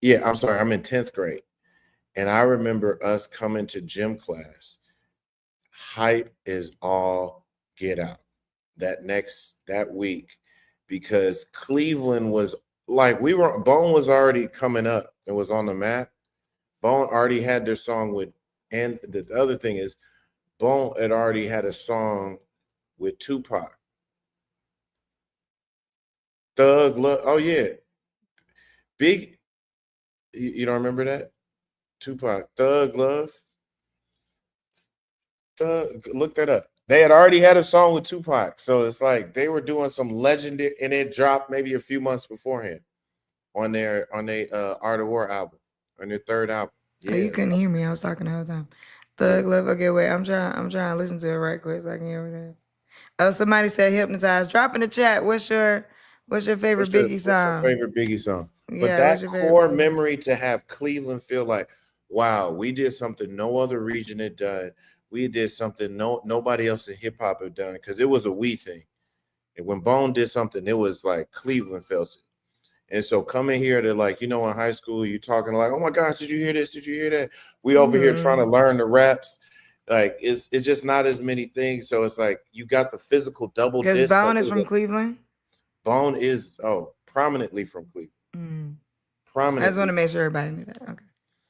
Yeah, I'm sorry. I'm in 10th grade. And I remember us coming to gym class. Hype is all get out that week, because Cleveland was like Bone was already coming up. It was on the map. Bone already had their song with, and the other thing is Bone had already had a song with Tupac. Thug Love. Oh yeah. Big, you don't remember that? Tupac, Thug Love. Look that up. They had already had a song with Tupac, so it's like they were doing some legendary, and it dropped maybe a few months beforehand on their Art of War album, on their third album. Oh, Yeah, you couldn't hear me. I was talking the whole time. Thug Love. Okay, wait. I'm trying to listen to it right quick so I can hear what it is. Oh, somebody said hypnotized. Drop in the chat. What's your favorite Biggie what's your song? favorite Biggie song? But Yeah, what's that your favorite core Biggie? memory to have Cleveland feel like, wow, we did something no other region had done. We did something nobody else in hip hop had done, because it was a we thing. And when Bone did something, it was like Cleveland felt it. And so coming here to, like, in high school, you talking like, oh my gosh, did you hear this? Did you hear that? We over here trying to learn the raps. Like it's just not as many things. So it's like you got the physical double disc. Because Bone is from Cleveland? Bone is prominently from Cleveland. Mm. Prominently. I just want to make sure everybody knew that. Okay.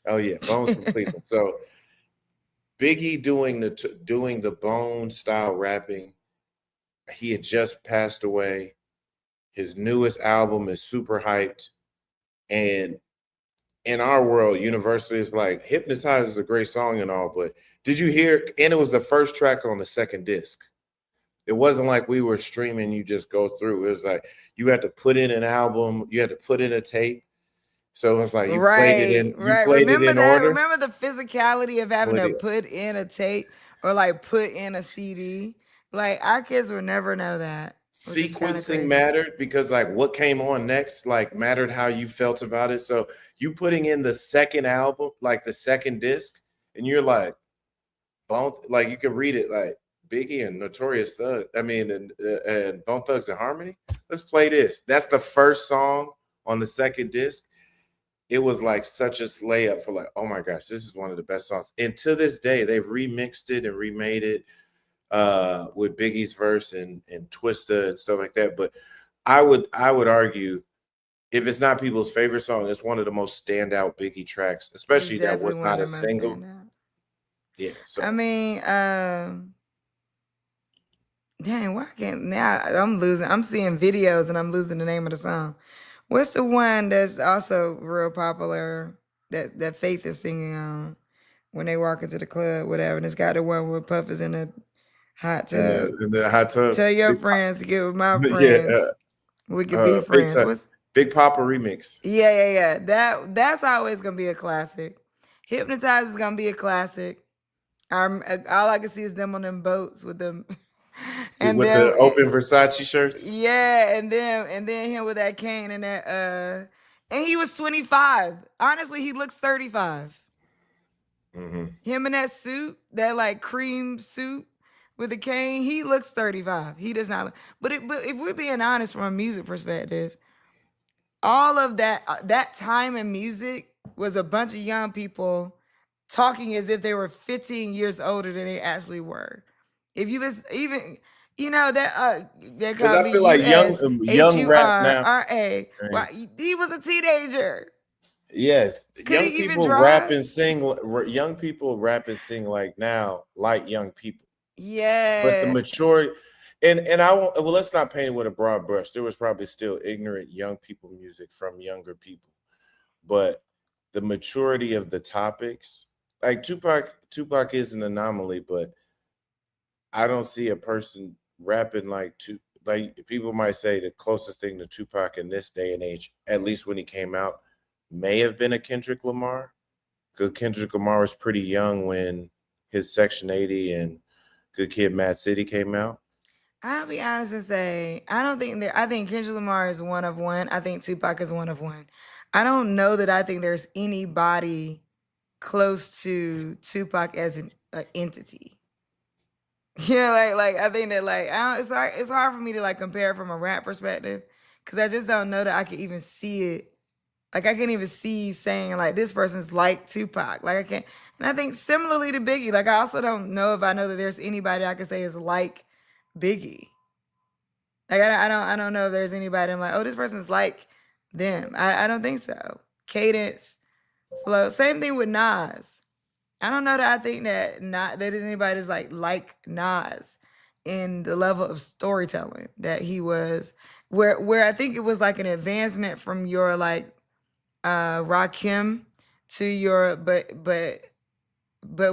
Oh yeah, Bone's from Cleveland. So Biggie doing the Bone style rapping. He had just passed away. His newest album is super hyped. And in our world, Universal is like, Hypnotize is a great song and all, but did you hear? And it was the first track on the second disc. It wasn't like we were streaming, you just go through. It was like you had to put in an album, you had to put in a tape. So it was like you played it in order. Remember the physicality of having to put in a tape or like put in a CD? Like our kids will never know that. Sequencing mattered, because like what came on next like mattered how you felt about it. So you putting in the second album, like the second disc, and you're like, Bone, like you can read it like Biggie and Notorious Thug. I mean, and Bone Thugs and Harmony. Let's play this. That's the first song on the second disc. It was like such a layup for like, oh my gosh, this is one of the best songs. And to this day, they've remixed it and remade it with Biggie's verse and Twista and stuff like that. But I would argue, if it's not people's favorite song, it's one of the most standout Biggie tracks, especially that was not a single. Yeah. So I mean, dang, why can't now I'm seeing videos and I'm losing the name of the song. What's the one that's also real popular that Faith is singing on when they walk into the club, whatever? And it's got the one where Puff is in the hot in tub. the hot tub. Tell your friends to get with my Yeah, friends. We could be Big friends. What's Big Papa remix. yeah. That's always gonna be a classic. Hypnotize is gonna be a classic. All I can see is them on them boats with them, and With then the open Versace shirts. yeah, and then him with that cane and that and he was 25. Honestly, he looks 35. Mm-hmm. Him in that suit, that like cream suit with the cane, he looks 35. He does not. But if we're being honest from a music perspective, all of that time in music was a bunch of young people talking as if they were 15 years older than they actually were. If you listen, even that Because I feel like young rap now. HURRA. Right. Why he was a teenager. Yes, Could young he even people drive? rap and sing. Young people rap and sing like now, like young people. Yeah. But the maturity, and I won't. Well, let's not paint it with a broad brush. There was probably still ignorant young people music from younger people, but the maturity of the topics, like Tupac is an anomaly, but I don't see a person rapping like people might say the closest thing to Tupac in this day and age, at least when he came out, may have been a Kendrick Lamar. Because Kendrick Lamar was pretty young when his Section 80 and Good Kid, Mad City came out. I'll be honest and say, I think Kendrick Lamar is one of one. I think Tupac is one of one. I don't know that I think there's anybody close to Tupac as an entity. Yeah, like I think that it's hard for me to like compare from a rap perspective because I just don't know that I can even see it. Like I can't even see saying like this person's like Tupac. Like I can't. And I think similarly to Biggie, like I also don't know if I know that there's anybody I can say is like Biggie. Like I don't know if there's anybody I'm like, oh, this person's like them. I don't think so. Cadence, flow. Same thing with Nas. I don't know that I think that there's anybody that's like Nas in the level of storytelling that he was. Where I think it was like an advancement from your like Rakim to your but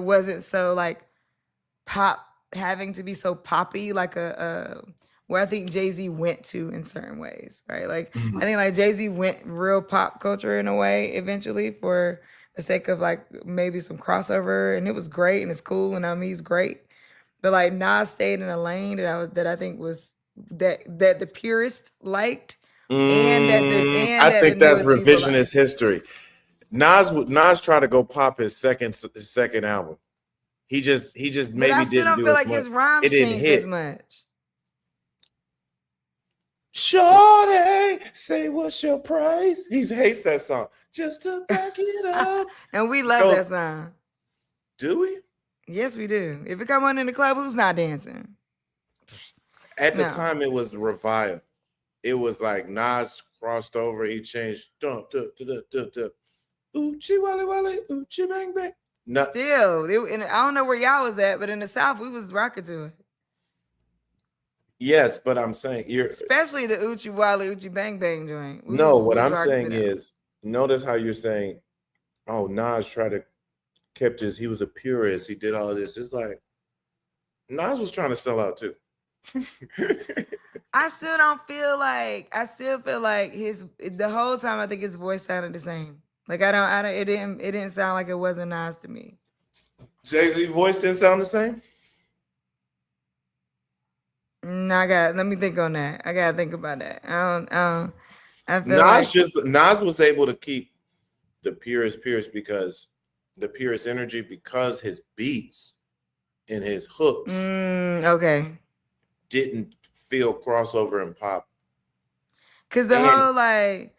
wasn't so like pop having to be so poppy like a where I think Jay-Z went to in certain ways, right? Like I think like Jay-Z went real pop culture in a way eventually for the sake of like maybe some crossover, and it was great and it's cool and he's great. But like Nas stayed in a lane that I think was that the purist liked. I think that's revisionist history. Nas tried to go pop his second album. He just maybe I didn't still don't do feel as like much. his rhymes It didn't changed hit as much. Shorty, say what's your price? He hates that song. Just to back it up. And we love that song. Do we? Yes, we do. If it come on in the club, who's not dancing? At the time, it was Revive. It was like Nas crossed over. He changed. Oochie wally wally, oochie bang bang. No. Still, and I don't know where y'all was at, but in the South, we was rocking to it. Yes, but I'm saying especially the Oochie Wally Oochie Bang Bang joint. What I'm saying is, notice how you're saying, oh, Nas he was a purist. He did all of this. It's like Nas was trying to sell out too. I still feel like the whole time I think his voice sounded the same. Like it didn't sound like it wasn't Nas to me. Jay-Z's voice didn't sound the same? No, let me think on that. I gotta think about that. I feel Nas was able to keep the purest because the purest energy because his beats and his hooks didn't feel crossover and pop. Cause the whole like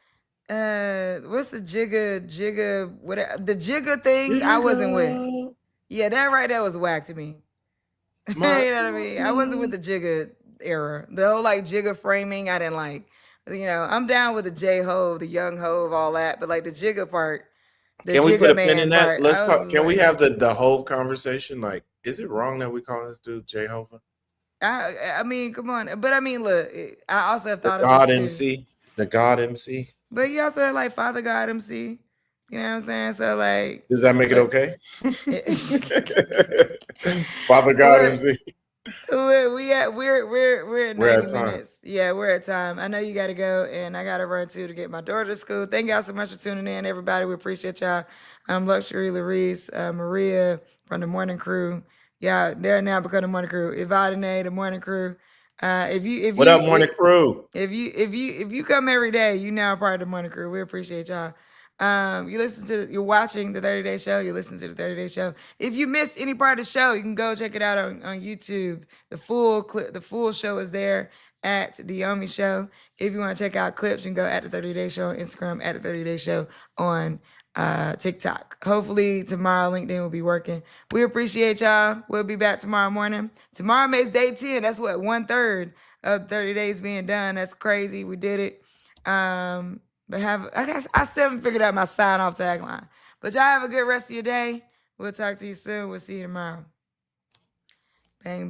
what's the jigga whatever the jigga thing I wasn't with. Yeah, that right there was whack to me. You know what I mean? I wasn't with the jigga era. The whole like jigga framing, I didn't like. You know, I'm down with the J-Hove, the young Hove, all that, but like the jigga part. Can we put a pin in that? Let's talk. Can we have the Hove conversation? Like, is it wrong that we call this dude J-Hove? I mean, come on. But I mean, look, I also have thought of God MC. The God MC. But you also had like Father God MC. You know what I'm saying? So like, Does that make it look, okay? it- Father God look, MC. look, we're at We're at 90 time. minutes. Yeah, we're at time. I know you got to go, and I got to run too to get my daughter to school. Thank y'all so much for tuning in, everybody. We appreciate y'all. Luxury Larice, Maria from the morning crew. Yeah, they're now becoming the morning crew. Evadine, the morning crew. What up, morning crew? If you come every day, you now a part of the morning crew. We appreciate y'all. You're watching the 30 Day Show. You listen to the 30 Day Show. If you missed any part of the show, you can go check it out on YouTube. The full show is there at the Omi Show. If you want to check out clips, you can go at the 30 Day Show on Instagram, at the 30 Day Show on TikTok. Hopefully tomorrow LinkedIn will be working. We appreciate y'all. We'll be back tomorrow morning. Tomorrow makes day 10. That's what 1/3 of 30 days being done. That's crazy. We did it. But I guess I still haven't figured out my sign off tagline. But y'all have a good rest of your day. We'll talk to you soon. We'll see you tomorrow. Bang.